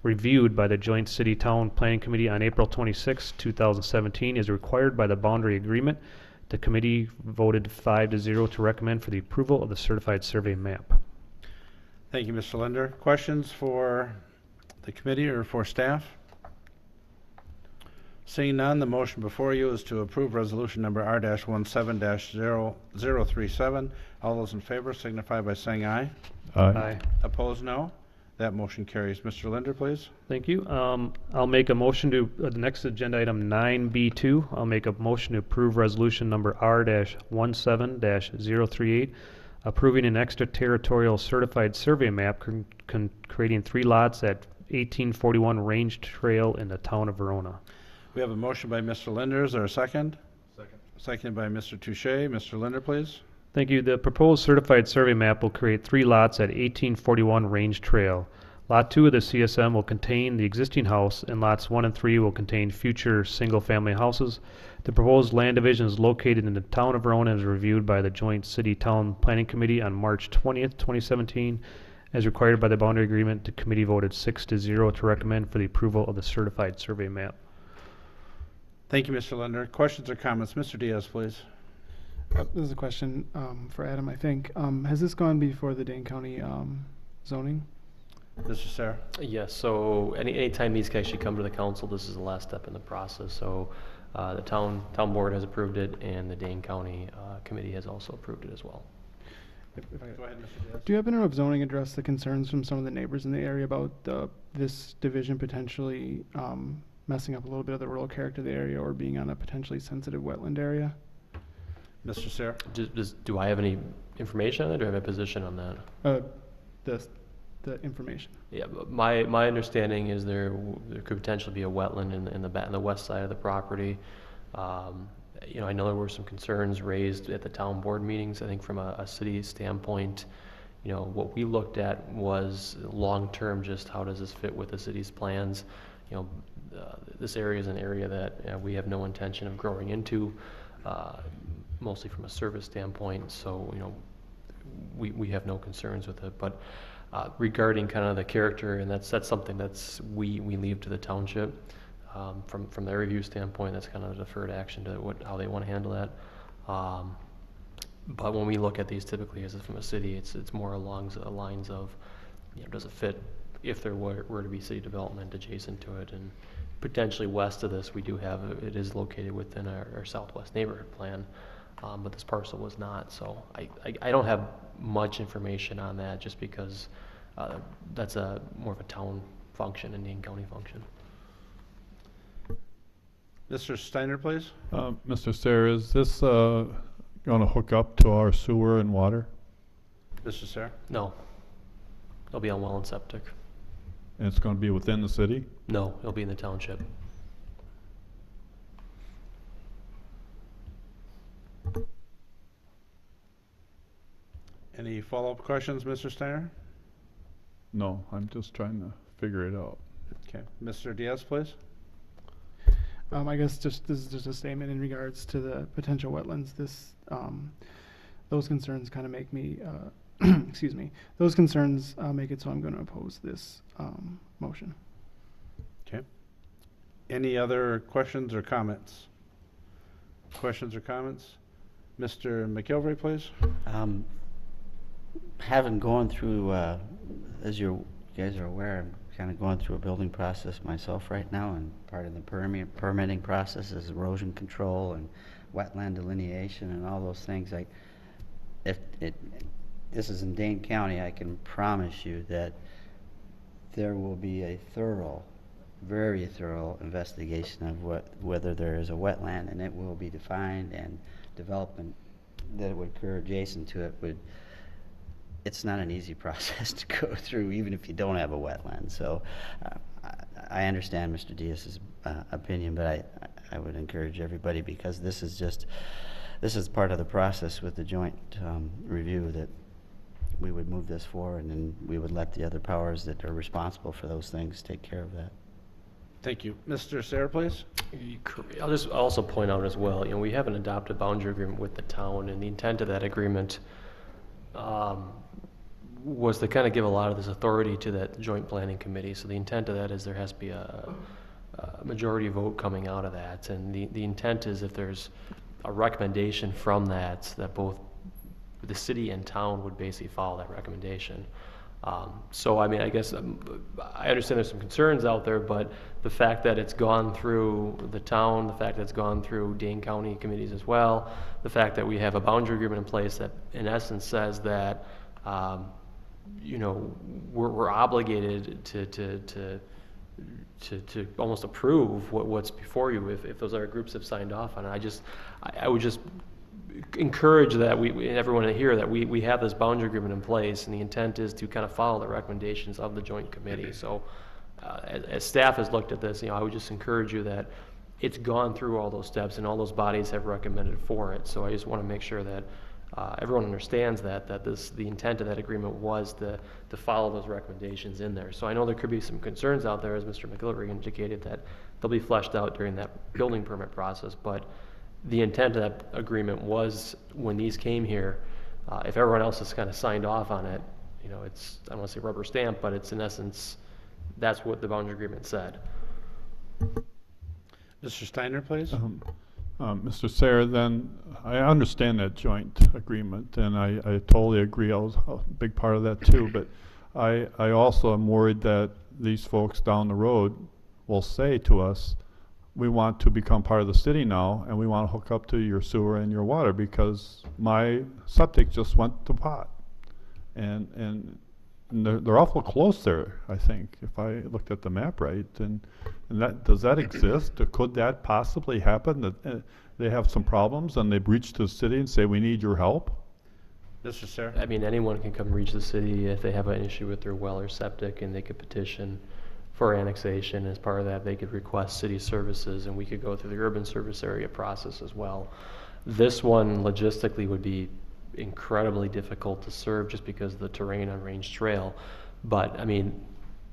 reviewed by the Joint City-Town Planning Committee on April 26, 2017, as required by the boundary agreement. The committee voted 5-0 to recommend for the approval of the certified survey map. Thank you, Mr. Linder. Questions for the committee or for staff? Seeing none, the motion before you is to approve resolution number R-17-0037. All those in favor signify by saying aye. Aye. Opposed, no. That motion carries. Mr. Linder, please. Thank you. I'll make a motion to, the next agenda item 9B2, I'll make a motion to approve resolution number R-17-038, approving an extraterritorial certified survey map creating 3 lots at 1841 Range Trail in the town of Verona. We have a motion by Mr. Linder. Is there a second? Second. Seconded by Mr. Touche. Mr. Linder, please. Thank you. The proposed certified survey map will create 3 lots at 1841 Range Trail. Lot 2 of the CSM will contain the existing house, and lots 1 and 3 will contain future single-family houses. The proposed land division is located in the town of Verona and is reviewed by the Joint City-Town Planning Committee on March 20th, 2017. As required by the boundary agreement, the committee voted 6-0 to recommend for the approval of the certified survey map. Thank you, Mr. Linder. Questions or comments? Mr. Diaz, please. This is a question for Adam, I think. Has this gone before the Dane County zoning? Mr. Sarah? Yes, so anytime these guys should come to the council, this is the last step in the process. So the town board has approved it, and the Dane County committee has also approved it as well. Go ahead, Mr. Diaz. Do you happen to know if zoning addressed the concerns from some of the neighbors in the area about this division potentially messing up a little bit of the rural character of the area or being on a potentially sensitive wetland area? Mr. Sarah? Do I have any information on that, or do I have a position on that? The information. Yeah, but my understanding is there could potentially be a wetland in the west side of the property. I know there were some concerns raised at the town board meetings. I think from a city standpoint, what we looked at was long-term, just how does this fit with the city's plans? This area is an area that we have no intention of growing into, mostly from a service standpoint. So, we have no concerns with it. But regarding kind of the character, and that's something we leave to the township. From their review standpoint, that's kind of a deferred action to how they want to handle that. But when we look at these typically as from a city, it's more along the lines of, does it fit if there were to be city development adjacent to it, and potentially west of this, we do have, it is located within our southwest neighborhood plan, but this parcel was not. So I don't have much information on that, just because that's more of a town function and Dane County function. Mr. Steiner, please. Mr. Sayre, is this going to hook up to our sewer and water? Mr. Sarah? No. It'll be on well and septic. And it's going to be within the city? No, it'll be in the township. Any follow-up questions, Mr. Steiner? No, I'm just trying to figure it out. Okay. Mr. Diaz, please. I guess this is just a statement in regards to the potential wetlands. Those concerns kind of make me, excuse me, those concerns make it so I'm going to oppose this motion. Okay. Any other questions or comments? Questions or comments? Mr. McIlvery, please. Having gone through, as you guys are aware, I'm kind of going through a building process myself right now, and part of the permitting process is erosion control and wetland delineation and all those things. If this is in Dane County, I can promise you that there will be a thorough, very thorough investigation of whether there is a wetland, and it will be defined, and development that would occur adjacent to it it's not an easy process to go through, even if you don't have a wetland. So I understand Mr. Diaz's opinion, but I would encourage everybody, because this is part of the process with the joint review, that we would move this forward, and we would let the other powers that are responsible for those things take care of that. Thank you. Mr. Sayre, please. I'll just also point out as well, we have an adopted boundary agreement with the town, and the intent of that agreement was to kind of give a lot of this authority to that joint planning committee. So the intent of that is there has to be a majority vote coming out of that, and the intent is if there's a recommendation from that both the city and town would basically follow that recommendation. So I mean, I guess I understand there's some concerns out there, but the fact that it's gone through the town, the fact that it's gone through Dane County committees as well, the fact that we have a boundary agreement in place that in essence says that we're obligated to almost approve what's before you if those other groups have signed off on it. I would just encourage that everyone here that we have this boundary agreement in place, and the intent is to kind of follow the recommendations of the joint committee. So as staff has looked at this, I would just encourage you that it's gone through all those steps and all those bodies have recommended for it. So I just want to make sure that everyone understands that the intent of that agreement was to follow those recommendations in there. So I know there could be some concerns out there, as Mr. McIlvery indicated, that they'll be fleshed out during that building permit process, but the intent of that agreement was when these came here, if everyone else has kind of signed off on it, it's, I don't want to say rubber stamp, but it's in essence, that's what the boundary agreement said. Mr. Steiner, please. Mr. Sayre, then, I understand that joint agreement, and I totally agree. I was a big part of that too, but I also am worried that these folks down the road will say to us, we want to become part of the city now, and we want to hook up to your sewer and your water because my septic just went to pot. And they're awful close there, I think, if I looked at the map right. And that, does that exist? Or could that possibly happen, that they have some problems and they reach the city and say, we need your help? Mr. Sayre? I mean, anyone can come reach the city if they have an issue with their well or septic, and they could petition for annexation. As part of that, they could request city services, and we could go through the urban service area process as well. This one logistically would be incredibly difficult to serve just because of the terrain on Range Trail. But I mean,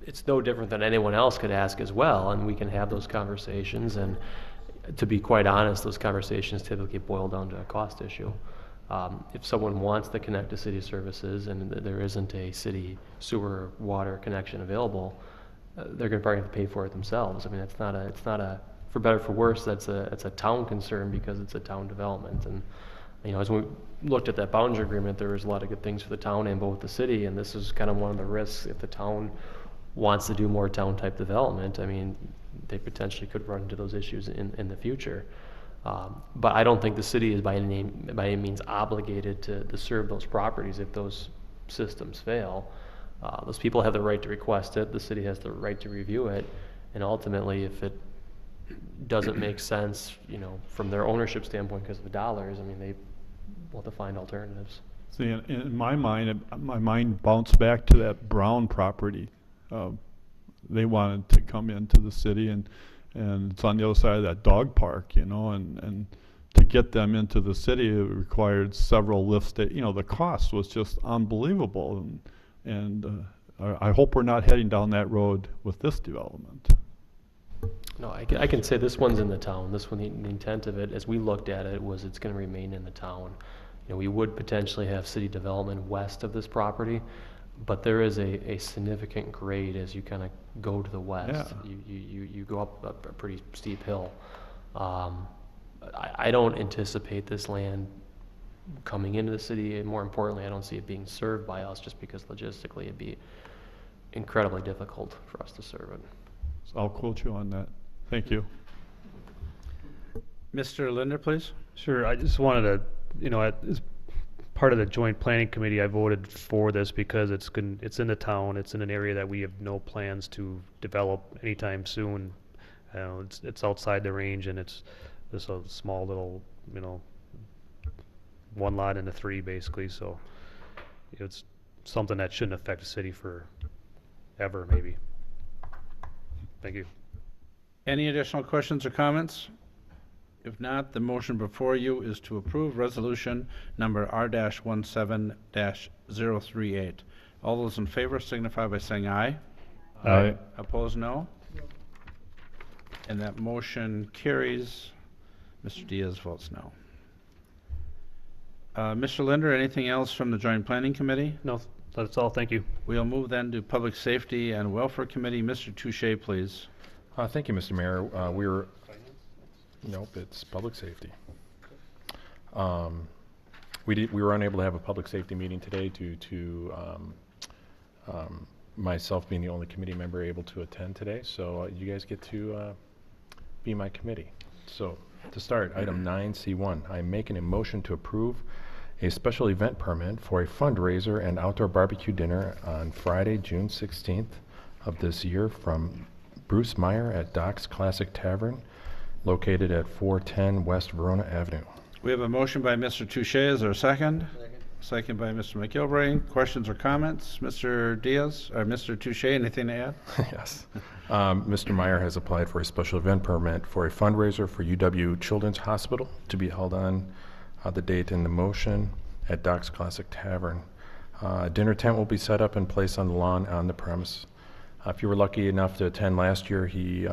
it's no different than anyone else could ask as well, and we can have those conversations. And to be quite honest, those conversations typically boil down to a cost issue. If someone wants to connect to city services and there isn't a city sewer water connection available, they're going to probably have to pay for it themselves. I mean, it's not a for better or for worse, it's a town concern because it's a town development. And you know, as we looked at that boundary agreement, there was a lot of good things for the town and both the city, and this is kind of one of the risks if the town wants to do more town type development. I mean, they potentially could run into those issues in the future. But I don't think the city is by any means obligated to serve those properties if those systems fail. Those people have the right to request it, the city has the right to review it, and ultimately if it doesn't make sense, you know, from their ownership standpoint because of the dollars, I mean, they will have to find alternatives. See, in my mind bounced back to that Brown property. They wanted to come into the city, and it's on the other side of that dog park, you know, and to get them into the city, it required several lifts. You know, the cost was just unbelievable, and I hope we're not heading down that road with this development. No, I can say this one's in the town. This one, the intent of it, as we looked at it, was it's going to remain in the town. You know, we would potentially have city development west of this property, but there is a significant grade as you kind of go to the west. Yeah. You go up a pretty steep hill. I don't anticipate this land coming into the city, and more importantly, I don't see it being served by us just because logistically it'd be incredibly difficult for us to serve it. So I'll quote you on that. Thank you. Mr. Linder, please. Sure, I just wanted to, you know, as part of the joint planning committee, I voted for this because it's in the town, it's in an area that we have no plans to develop anytime soon. It's outside the range, and it's just a small little, you know, one lot into three basically, so it's something that shouldn't affect the city for ever, maybe. Thank you. Any additional questions or comments? If not, the motion before you is to approve resolution number R-17-038. All those in favor signify by saying aye. Aye. Opposed, no. And that motion carries. Mr. Diaz votes no. Mr. Linder, anything else from the Joint Planning Committee? No, that's all. Thank you. We'll move then to Public Safety and Welfare Committee. Mr. Touche, please. Thank you, Mr. Mayor. Nope, it's public safety. We were unable to have a public safety meeting today due to myself being the only committee member able to attend today. So you guys get to be my committee. So to start, item 9C1, I'm making a motion to approve a special event permit for a fundraiser and outdoor barbecue dinner on Friday, June 16th of this year from Bruce Meyer at Doc's Classic Tavern, located at 410 West Verona Avenue. We have a motion by Mr. Touche. Is there a second? Second by Mr. McGilvray. Questions or comments? Mr. Diaz or Mr. Touche, anything to add? Yes. Mr. Meyer has applied for a special event permit for a fundraiser for UW Children's Hospital to be held on the date in the motion at Doc's Classic Tavern. A dinner tent will be set up and placed on the lawn on the premise. If you were lucky enough to attend last year, he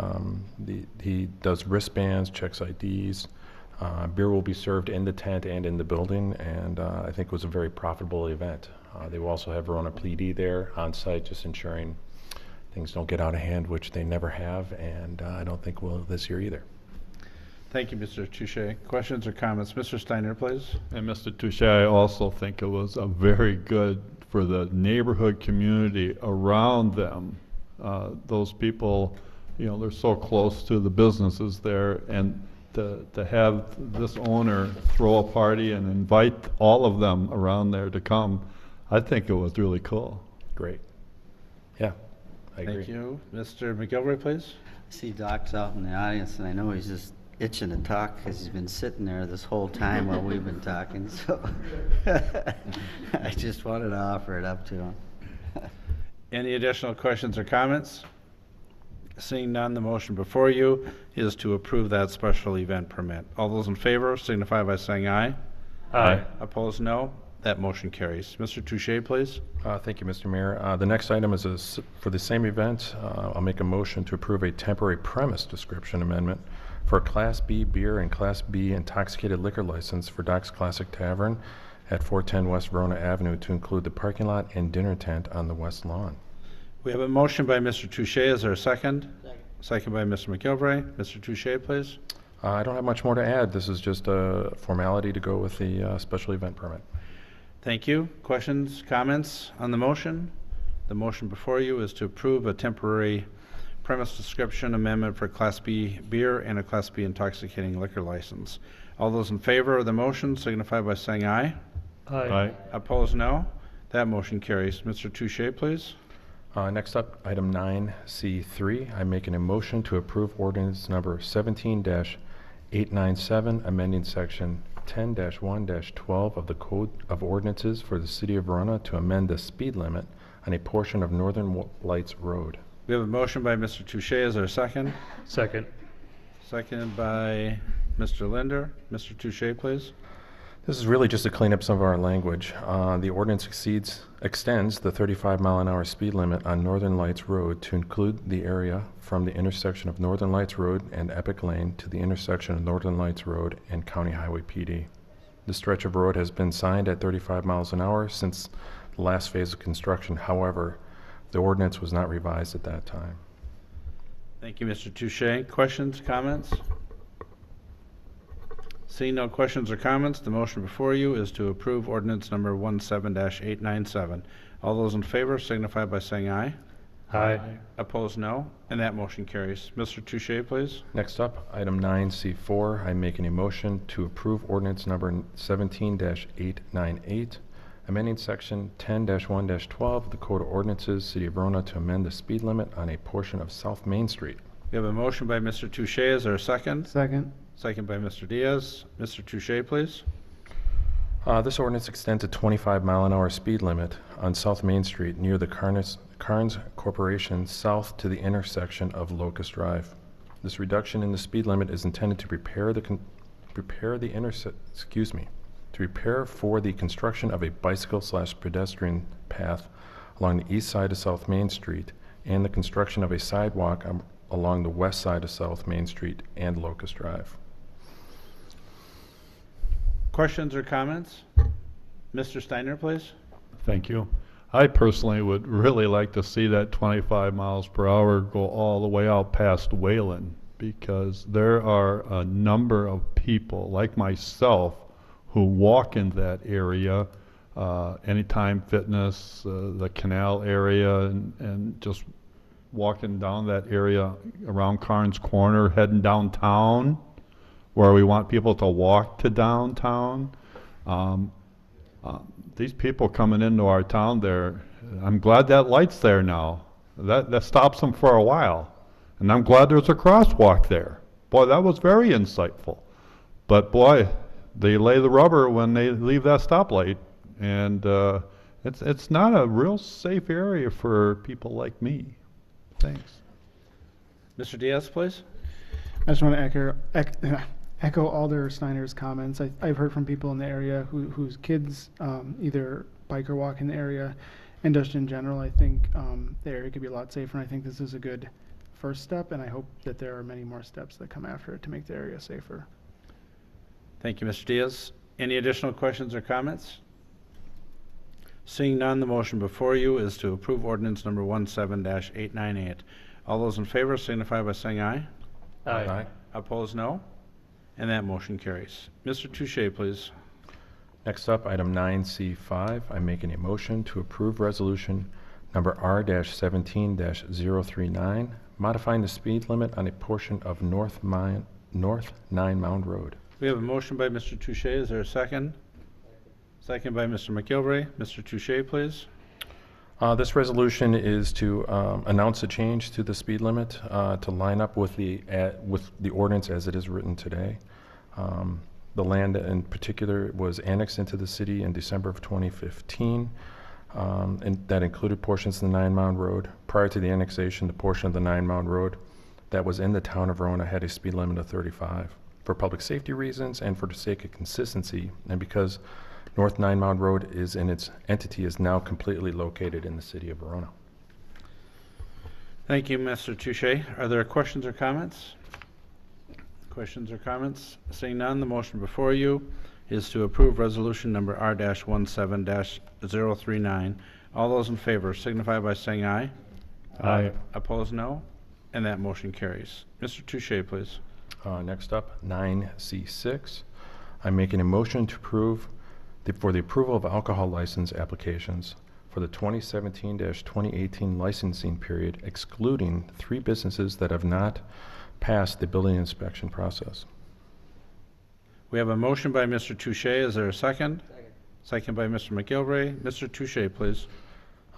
does wristbands, checks IDs. Beer will be served in the tent and in the building, and I think it was a very profitable event. They will also have Verona PD there on site, just ensuring things don't get out of hand, which they never have, and I don't think will this year either. Thank you, Mr. Touche. Questions or comments? Mr. Steiner, please. And Mr. Touche, I also think it was a very good for the neighborhood community around them. Those people, you know, they're so close to the businesses there, and to have this owner throw a party and invite all of them around there to come, I think it was really cool. Great. Yeah, I agree. Thank you. Mr. McGilvray, please. I see Doc's out in the audience, and I know he's just itching to talk because he's been sitting there this whole time while we've been talking, so I just wanted to offer it up to him. Any additional questions or comments? Seeing none, the motion before you is to approve that special event permit. All those in favor signify by saying aye. Aye. Opposed, no. That motion carries. Mr. Touche, please. Thank you, Mr. Mayor. The next item is for the same event. I'll make a motion to approve a temporary premise description amendment for a Class B beer and Class B intoxicated liquor license for Doc's Classic Tavern at 410 West Verona Avenue to include the parking lot and dinner tent on the west lawn. We have a motion by Mr. Touche. Is there a second? Second by Mr. McGilvray. Mr. Touche, please. I don't have much more to add. This is just a formality to go with the special event permit. Thank you. Questions, comments on the motion? The motion before you is to approve a temporary premise description amendment for Class B beer and a Class B intoxicating liquor license. All those in favor of the motion signify by saying aye. Aye. Opposed, no. That motion carries. Mr. Touche, please. Next up, item 9C3. I'm making a motion to approve ordinance number 17-897, amending section 10-1-12 of the Code of Ordinances for the City of Verona to amend the speed limit on a portion of Northern Lights Road. We have a motion by Mr. Touche. Is there a second? Second. Seconded by Mr. Linder. Mr. Touche, please. This is really just to clean up some of our language. The ordinance extends the 35-mile-an-hour speed limit on Northern Lights Road to include the area from the intersection of Northern Lights Road and Epic Lane to the intersection of Northern Lights Road and County Highway PD. The stretch of road has been signed at 35 miles an hour since the last phase of construction. However, the ordinance was not revised at that time. Thank you, Mr. Touche. Questions, comments? Seeing no questions or comments, the motion before you is to approve ordinance number 17-897. All those in favor signify by saying aye. Aye. Opposed, no. And that motion carries. Mr. Touche, please. Next up, item 9C4, I'm making a motion to approve ordinance number 17-898, amending section 10-1-12 of the Code of Ordinances, City of Verona, to amend the speed limit on a portion of South Main Street. We have a motion by Mr. Touche. Is there a second? Second. Second by Mr. Diaz. Mr. Touche, please. This ordinance extends a 25-mile-an-hour speed limit on South Main Street near the Carnes Corporation south to the intersection of Locust Drive. This reduction in the speed limit is intended to prepare for the construction of a bicycle/pedestrian path along the east side of South Main Street and the construction of a sidewalk along the west side of South Main Street and Locust Drive. Questions or comments? Mr. Steiner, please. Thank you. I personally would really like to see that 25 miles per hour go all the way out past Wayland, because there are a number of people like myself who walk in that area, Anytime Fitness, the canal area, and just walking down that area around Carnes Corner, heading downtown, where we want people to walk to downtown. These people coming into our town there, I'm glad that light's there now. That stops them for a while. And I'm glad there's a crosswalk there. Boy, that was very insightful. But boy, they lay the rubber when they leave that stoplight. And it's not a real safe area for people like me. Thanks. Mr. Diaz, please. I just want to echo Alder Steiner's comments. I've heard from people in the area whose kids either bike or walk in the area, and just in general, I think the area could be a lot safer, and I think this is a good first step, and I hope that there are many more steps that come after it to make the area safer. Thank you, Mr. Diaz. Any additional questions or comments? Seeing none, the motion before you is to approve ordinance number 17-898. All those in favor signify by saying aye. Aye. Opposed, no. And that motion carries. Mr. Touche, please. Next up, item 9C5, I'm making a motion to approve resolution number R-17-039, modifying the speed limit on a portion of North Nine Mound Road. We have a motion by Mr. Touche. Is there a second? Second by Mr. McGilvray. Mr. Touche, please. This resolution is to announce a change to the speed limit to line up with the ordinance as it is written today. The land in particular was annexed into the city in December of 2015, and that included portions of the Nine Mound Road. Prior to the annexation, the portion of the Nine Mound Road that was in the town of Verona had a speed limit of 35. For public safety reasons and for the sake of consistency, and because North Nine Mound Road is in its entity is now completely located in the city of Verona. Thank you, Mr. Touche. Are there questions or comments? Questions or comments? Seeing none, the motion before you is to approve resolution number R-17-039. All those in favor signify by saying aye. Aye. Opposed, no. And that motion carries. Mr. Touche, please. Next up, 9C6. I'm making a motion to approve for the approval of alcohol license applications for the 2017-2018 licensing period, excluding 3 businesses that have not passed the building inspection process. We have a motion by Mr. Touche. Is there a second? Second by Mr. McGilvray. Mr. Touche, please.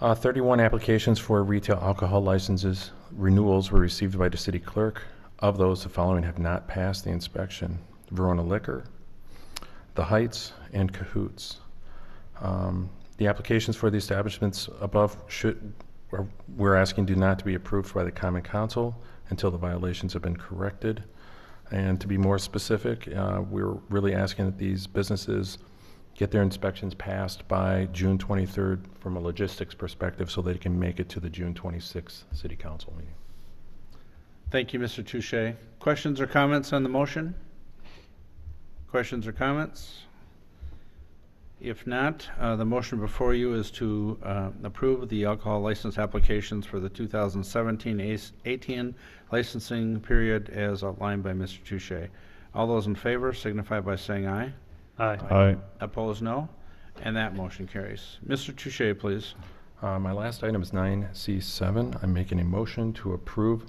31 applications for retail alcohol licenses renewals were received by the city clerk. Of those, the following have not passed the inspection: Verona Liquor, The Heights, and Cahoots. The applications for the establishments above we're asking do not to be approved by the Common Council until the violations have been corrected. And to be more specific, we're really asking that these businesses get their inspections passed by June 23rd from a logistics perspective so they can make it to the June 26th City Council meeting. Thank you, Mr. Touche. Questions or comments on the motion? Questions or comments? If not, the motion before you is to approve the alcohol license applications for the 2017-18 licensing period as outlined by Mr. Touche. All those in favor signify by saying aye. Aye. Aye. Opposed, no. And that motion carries. Mr. Touche, please. My last item is 9C7. I'm making a motion to approve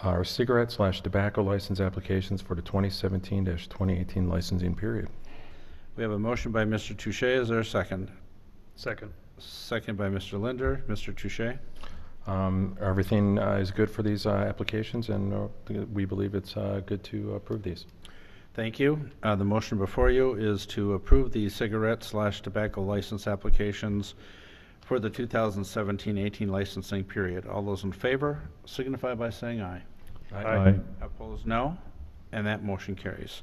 our cigarette/tobacco license applications for the 2017-2018 licensing period. We have a motion by Mr. Touche. Is there a second? Second. Second by Mr. Linder. Mr. Touche. Everything is good for these applications, and we believe it's good to approve these. Thank you. The motion before you is to approve the cigarette/tobacco license applications for the 2017-18 licensing period. All those in favor signify by saying aye. Aye. Opposed, no. And that motion carries.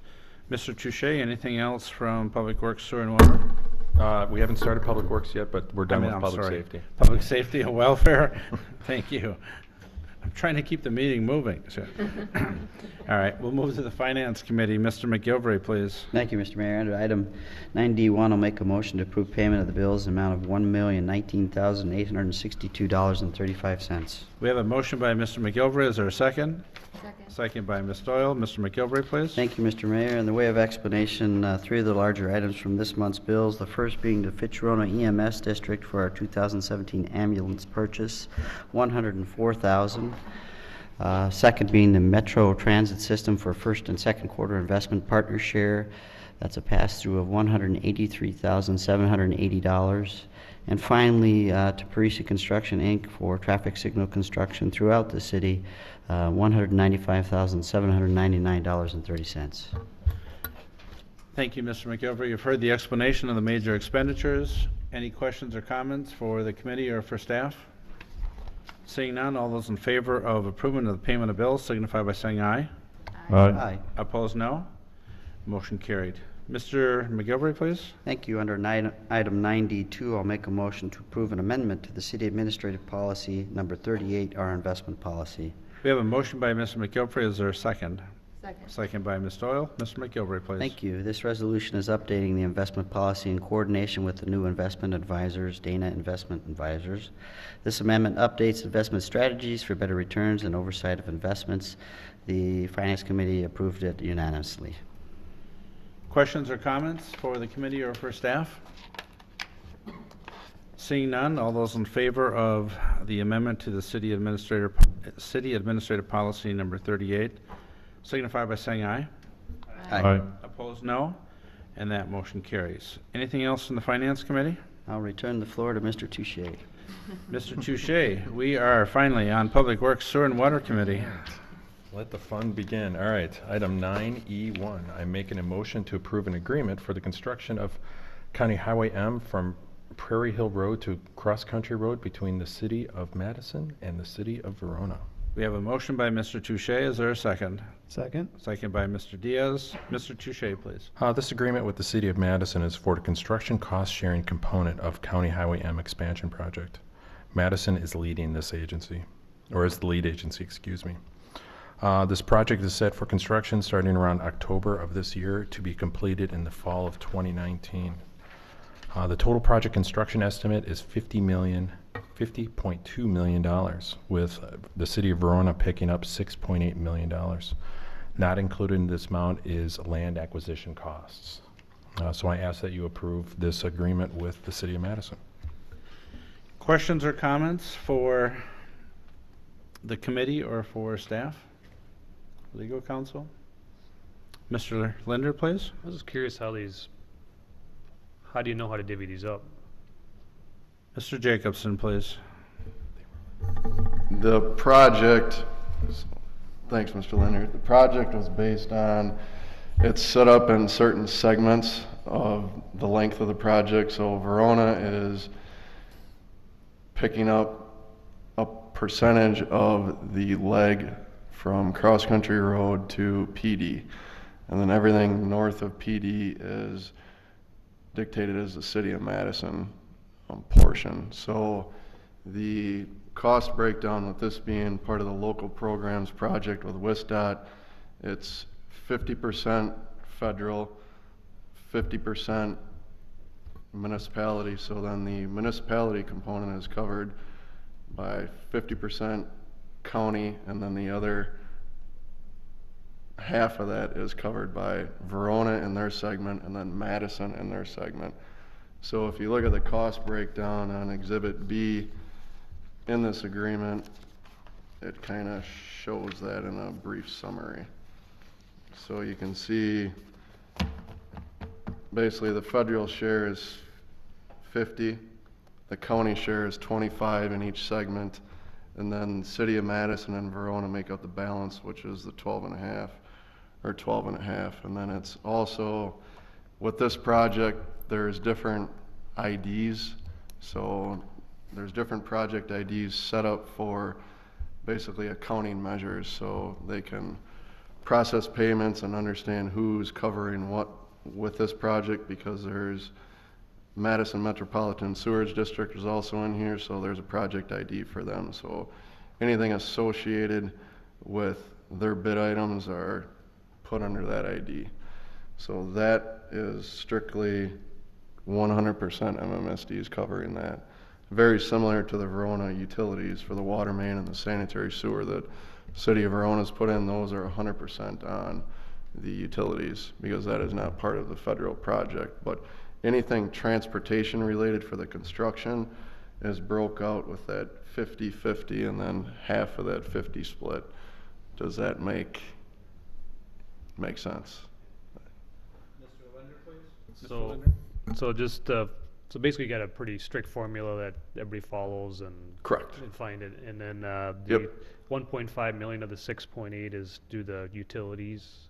Mr. Touche, anything else from Public Works, Sewer, and Water? We haven't started Public Works yet, but we're done with I'm Public sorry. Safety. Public Safety and Welfare? Thank you. I'm trying to keep the meeting moving. So. All right, we'll move to the Finance Committee. Mr. McGilvray, please. Thank you, Mr. Mayor. Under item 9D1, I'll make a motion to approve payment of the bills in the amount of $1,019,862.35. We have a motion by Mr. McGilvray. Is there a second? Second by Ms. Doyle. Mr. McGilvray, please. Thank you, Mr. Mayor. In the way of explanation, 3 of the larger items from this month's bills, the first being the Fitch-Verona EMS District for our 2017 ambulance purchase, $104,000. Second being the Metro Transit System for first and second quarter investment partner share. That's a pass-through of $183,780. And finally, to Parisi Construction, Inc. for traffic signal construction throughout the city, $195,799.30. Thank you, Mr. McGilvray. You've heard the explanation of the major expenditures. Any questions or comments for the committee or for staff? Seeing none, all those in favor of approval of the payment of bills signify by saying aye. Aye. Opposed, no. Motion carried. Mr. McGilvray, please. Thank you. Under item 9D2, I'll make a motion to approve an amendment to the City Administrative Policy number 38, our investment policy. We have a motion by Mr. McGilvray. Is there a second? Second. Second by Ms. Doyle. Mr. McGilvray, please. Thank you. This resolution is updating the investment policy in coordination with the new investment advisors, Dana Investment Advisors. This amendment updates investment strategies for better returns and oversight of investments. The Finance Committee approved it unanimously. Questions or comments for the committee or for staff? Seeing none, all those in favor of the amendment to the city administrative policy number 38 signify by saying aye. Aye. Opposed, no. And that motion carries. Anything else from the Finance Committee? I'll return the floor to Mr. Touche. Mr. Touche, we are finally on Public Works, Sewer and Water Committee. Let the fun begin. All right, item 9E1. I'm making a motion to approve an agreement for the construction of County Highway M from Prairie Hill Road to Cross Country Road between the city of Madison and the city of Verona. We have a motion by Mr. Touche. Is there a second? Second. Second by Mr. Diaz. Mr. Touche, please. This agreement with the city of Madison is for the construction cost-sharing component of County Highway M expansion project. Madison is leading this agency, or is the lead agency, excuse me. This project is set for construction starting around October of this year to be completed in the fall of 2019. The total project construction estimate is $50.2 million, with the city of Verona picking up $6.8 million. Not included in this amount is land acquisition costs. So I ask that you approve this agreement with the city of Madison. Questions or comments for the committee or for staff? Legal counsel? Mr. Linder, please. I was just curious how do you know how to divvy these up? Mr. Jacobson, please. The project, thanks Mr. Linder, the project was based on, it's set up in certain segments of the length of the project. So Verona is picking up a percentage of the leg from Cross Country Road to PD. And then everything north of PD is dictated as the city of Madison portion. So the cost breakdown with this being part of the local programs project with WSDOT, it's 50% federal, 50% municipality. So then the municipality component is covered by 50% county, and then the other half of that is covered by Verona in their segment and then Madison in their segment. So if you look at the cost breakdown on Exhibit B in this agreement, it kind of shows that in a brief summary. So you can see basically the federal share is 50, the county share is 25 in each segment, and then the city of Madison and Verona make up the balance, which is the 12.5 or 12.5. And then it's also, with this project, there's different IDs. So there's different project IDs set up for basically accounting measures, so they can process payments and understand who's covering what with this project, because there's Madison Metropolitan Sewerage District is also in here, so there's a project ID for them. So anything associated with their bid items are put under that ID. So that is strictly 100% MMSD is covering that. Very similar to the Verona utilities for the water main and the sanitary sewer that City of Verona's put in. Those are 100% on the utilities, because that is not part of the federal project. But anything transportation related for the construction is broke out with that 50-50 and then half of that 50 split. Does that make sense? Mr. Linder, please. So basically you got a pretty strict formula that everybody follows and correct and find it, and then the Yep. 1.5 million of the 6.8 is do the utilities.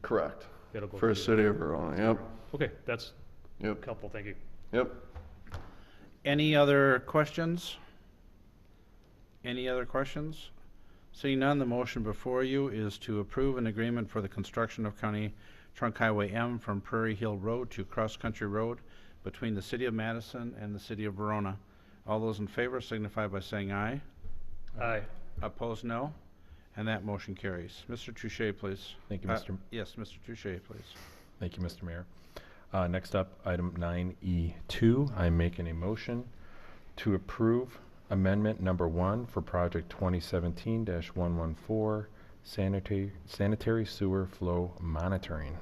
Correct. That'll go For through the City of Verona, yep. Okay, that's Yep. helpful. Thank you. Yep. Any other questions? Any other questions? Seeing none, the motion before you is to approve an agreement for the construction of County Trunk Highway M from Prairie Hill Road to Cross Country Road between the City of Madison and the City of Verona. All those in favor signify by saying aye. Aye. Opposed, no. And that motion carries. Mr. Touche, please. Thank you, Mr. Yes, Mr. Touche, please. Thank you, Mr. Mayor. Next up, item 9E2. I'm making a motion to approve amendment number 1 for project 2017-114 sanitary sewer flow monitoring.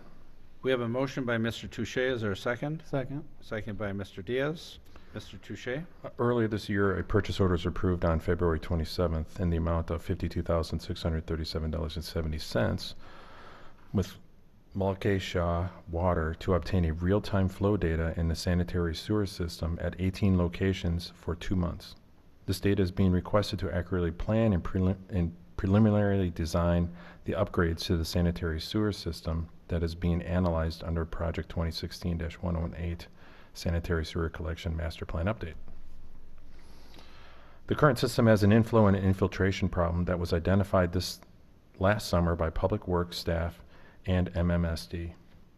We have a motion by Mr. Touche. Is there a second? Second. Second by Mr. Diaz. Mr. Touche? Earlier this year, a purchase order was approved on February 27th in the amount of $52,637.70 with Mulcahy Shaw Water to obtain a real-time flow data in the sanitary sewer system at 18 locations for 2 months. This data is being requested to accurately plan and preliminarily design the upgrades to the sanitary sewer system that is being analyzed under Project 2016-118 Sanitary Sewer Collection Master Plan Update. The current system has an inflow and infiltration problem that was identified this last summer by Public Works staff and MMSD.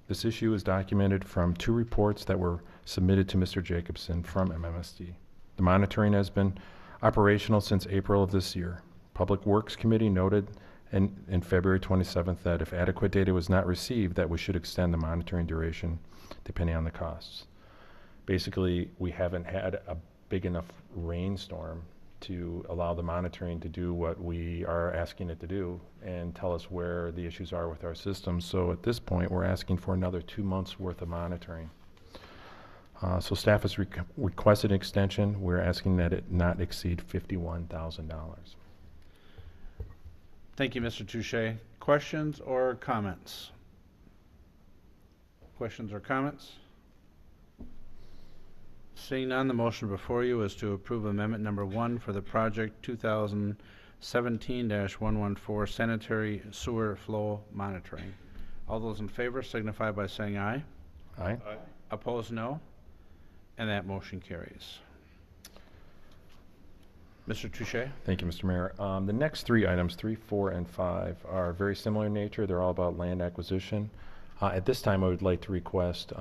This issue is documented from 2 reports that were submitted to Mr. Jacobson from MMSD. The monitoring has been operational since April of this year. Public Works Committee noted in February 27th that if adequate data was not received, that we should extend the monitoring duration depending on the costs. Basically, we haven't had a big enough rainstorm to allow the monitoring to do what we are asking it to do and tell us where the issues are with our system. So at this point, we're asking for another 2 months worth of monitoring. So staff has requested an extension. We're asking that it not exceed $51,000. Thank you, Mr. Touche. Questions or comments? Questions or comments? Seeing none, the motion before you is to approve amendment number 1 for the project 2017-114 sanitary sewer flow monitoring. All those in favor signify by saying aye. Aye. Opposed, no. And that motion carries. Mr. Touche? Thank you, Mr. Mayor. The next 3 items, 3, 4, and 5, are very similar in nature. They're all about land acquisition. At this time, I would like to request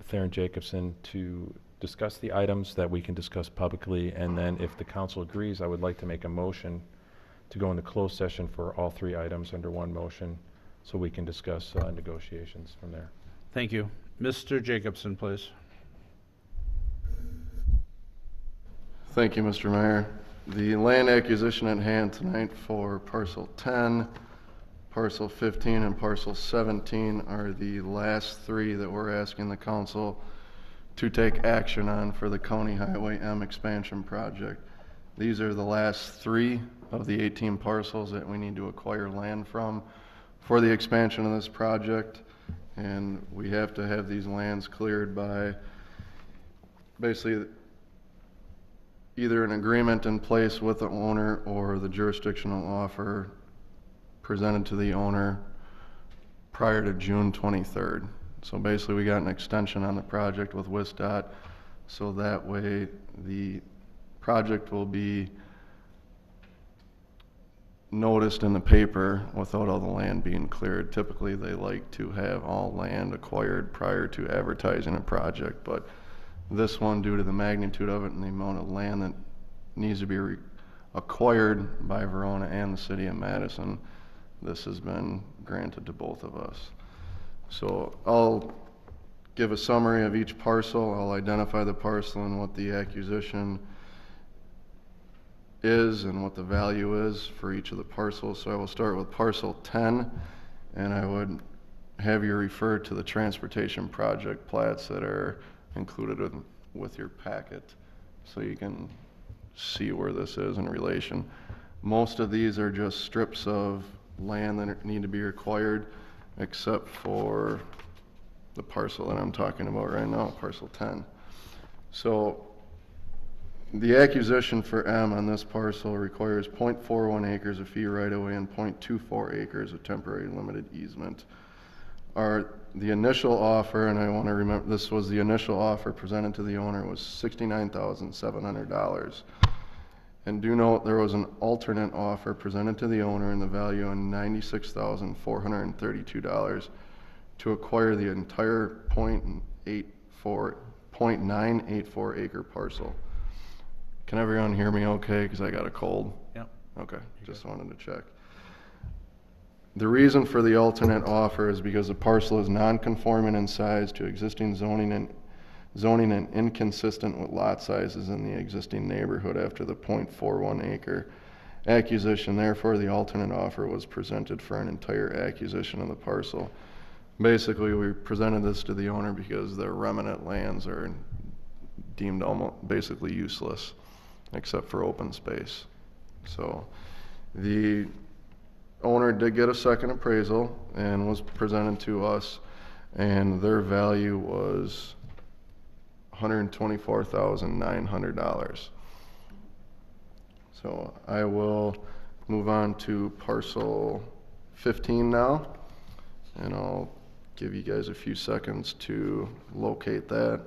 Theron Jacobson to discuss the items that we can discuss publicly, and then if the council agrees, I would like to make a motion to go into closed session for all 3 items under one motion so we can discuss negotiations from there. Thank you. Mr. Jacobson, please. Thank you, Mr. Mayor. The land acquisition at hand tonight for parcel 10, parcel 15, and parcel 17 are the last 3 that we're asking the council to take action on for the County Highway M expansion project. These are the last 3 of the 18 parcels that we need to acquire land from for the expansion of this project, and we have to have these lands cleared by basically either an agreement in place with the owner or the jurisdictional offer presented to the owner prior to June 23rd. So basically we got an extension on the project with WSDOT, so that way the project will be noticed in the paper without all the land being cleared. Typically they like to have all land acquired prior to advertising a project, but this one, due to the magnitude of it and the amount of land that needs to be acquired by Verona and the city of Madison, this has been granted to both of us. So I'll give a summary of each parcel. I'll identify the parcel and what the acquisition is and what the value is for each of the parcels. So I will start with parcel 10, and I would have you refer to the transportation project plats that are included with your packet so you can see where this is in relation. Most of these are just strips of land that need to be acquired, except for the parcel that I'm talking about right now, parcel 10. So the acquisition for M on this parcel requires 0.41 acres of fee right-of-way and 0.24 acres of temporary limited easement. The initial offer, and I want to remember, this was the initial offer presented to the owner, was $69,700. And do note there was an alternate offer presented to the owner in the value of $96,432 to acquire the entire 0.984 acre parcel. Can everyone hear me okay? Because I got a cold. Yep. Okay, just wanted to check. The reason for the alternate offer is because the parcel is non-conforming in size to existing zoning and inconsistent with lot sizes in the existing neighborhood after the 0.41 acre acquisition. Therefore, the alternate offer was presented for an entire acquisition of the parcel. Basically, we presented this to the owner because their remnant lands are deemed almost basically useless, except for open space. So the owner did get a second appraisal and was presented to us, and their value was $124,900. So I will move on to parcel 15 now, and I'll give you guys a few seconds to locate that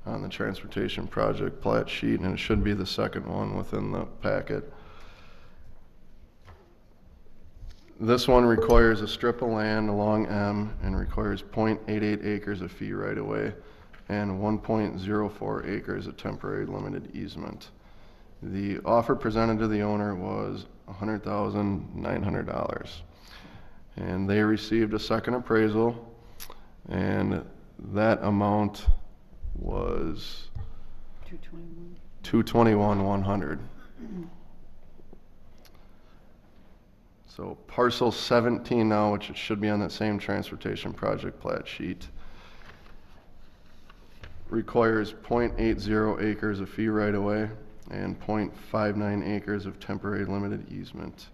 on the transportation project plat sheet, and it should be the second one within the packet. This one requires a strip of land along M and requires 0.88 acres of fee right of way and 1.04 acres of temporary limited easement. The offer presented to the owner was $100,900. And they received a second appraisal, and that amount was $221,100. So parcel 17 now, which it should be on that same transportation project plat sheet, requires 0.80 acres of fee right of way and 0.59 acres of temporary limited easement.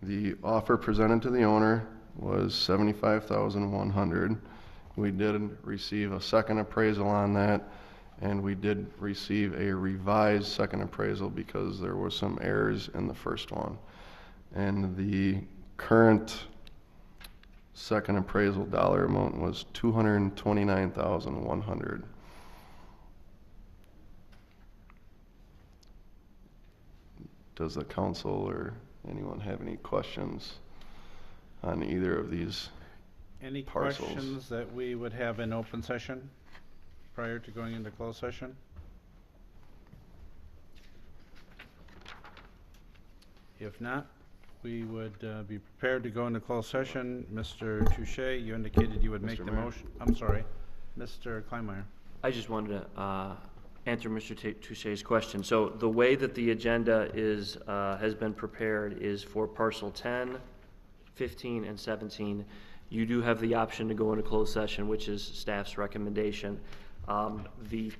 The offer presented to the owner was $75,100. We did receive a second appraisal on that, and we did receive a revised second appraisal because there were some errors in the first one. And the current second appraisal dollar amount was $229,100. Does the council or anyone have any questions on either of these Any parcels? questions that we would have in open session prior to going into closed session? If not, we would be prepared to go into closed session. Mr. Touche, you indicated you would make Mr. the Mayor. motion. I'm sorry, Mr. Kleinmeyer. I just wanted to answer Mr. Touche's question. So the way that the agenda is, has been prepared is for parcel 10, 15, and 17. You do have the option to go into closed session, which is staff's recommendation. The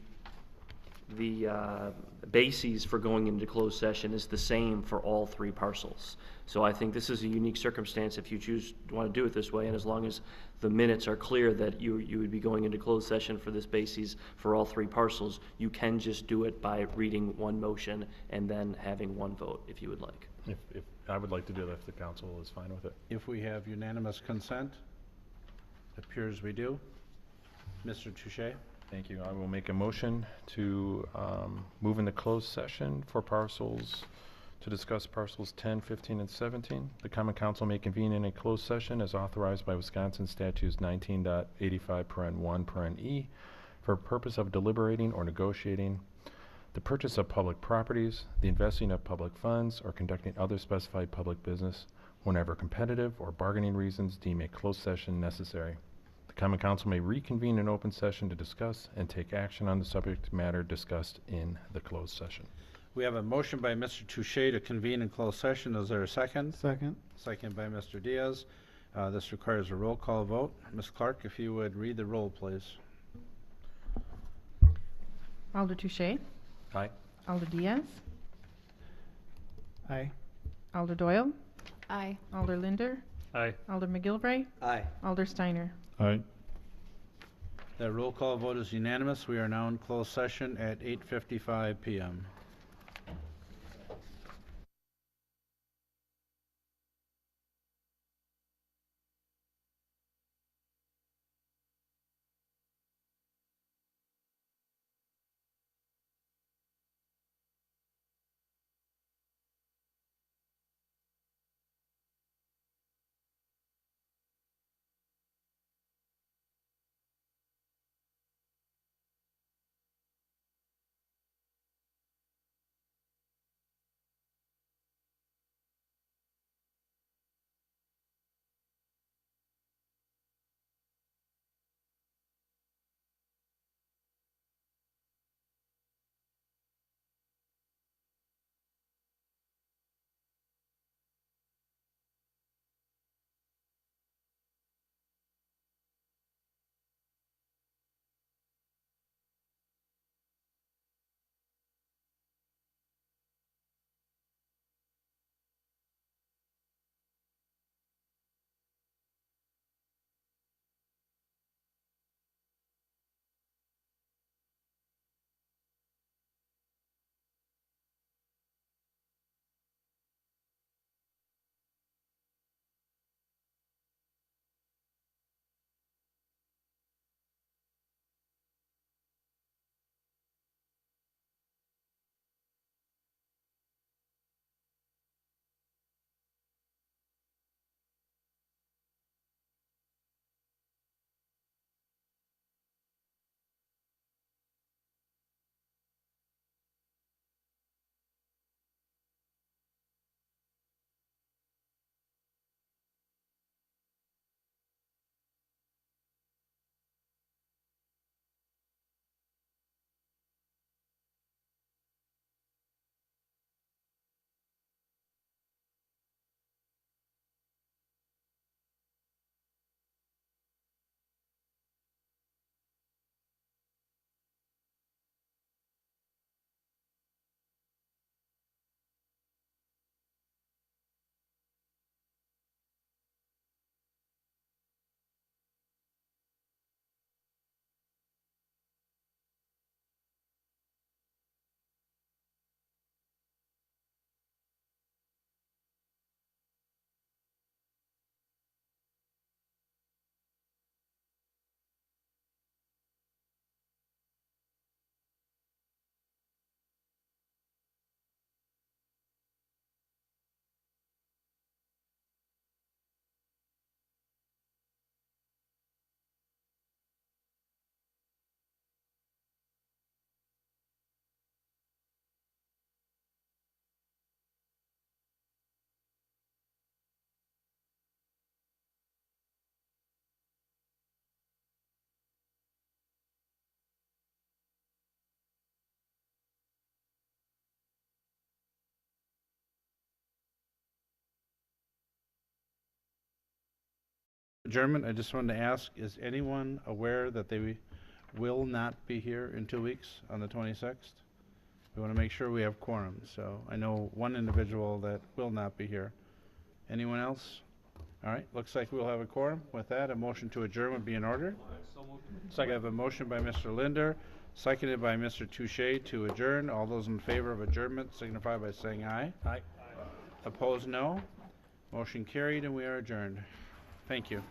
bases for going into closed session is the same for all three parcels. So I think this is a unique circumstance if you want to do it this way, and as long as the minutes are clear that you would be going into closed session for this basis for all three parcels, you can just do it by reading one motion and then having one vote if you would like. If I would like to do that if the council is fine with it. If we have unanimous consent, it appears we do. Mr. Touche? Thank you. I will make a motion to move into closed session for parcels, to discuss parcels 10, 15, and 17. The common council may convene in a closed session as authorized by Wisconsin statutes 19.85(1)(e) for purpose of deliberating or negotiating the purchase of public properties, the investing of public funds, or conducting other specified public business whenever competitive or bargaining reasons deem a closed session necessary. The common council may reconvene in open session to discuss and take action on the subject matter discussed in the closed session. We have a motion by Mr. Touche to convene in closed session. Is there a second? Second. Second by Mr. Diaz. This requires a roll call vote. Ms. Clark, if you would read the roll, please. Alder Touche, Aye. Alder Diaz, Aye. Alder Doyle, Aye. Alder Linder, Aye. Alder McGilvray, Aye. Alder Steiner. Aye. That roll call vote is unanimous. We are now in closed session at 8:55 p.m. Adjournment, I just wanted to ask, is anyone aware that they will not be here in 2 weeks on the 26th? We want to make sure we have quorum, so I know one individual that will not be here. Anyone else? All right, looks like we'll have a quorum. With that, a motion to adjourn would be in order. Second, I have a motion by Mr. Linder, seconded by Mr. Touche to adjourn. All those in favor of adjournment signify by saying aye. Aye. Opposed, no. Motion carried, and we are adjourned. Thank you.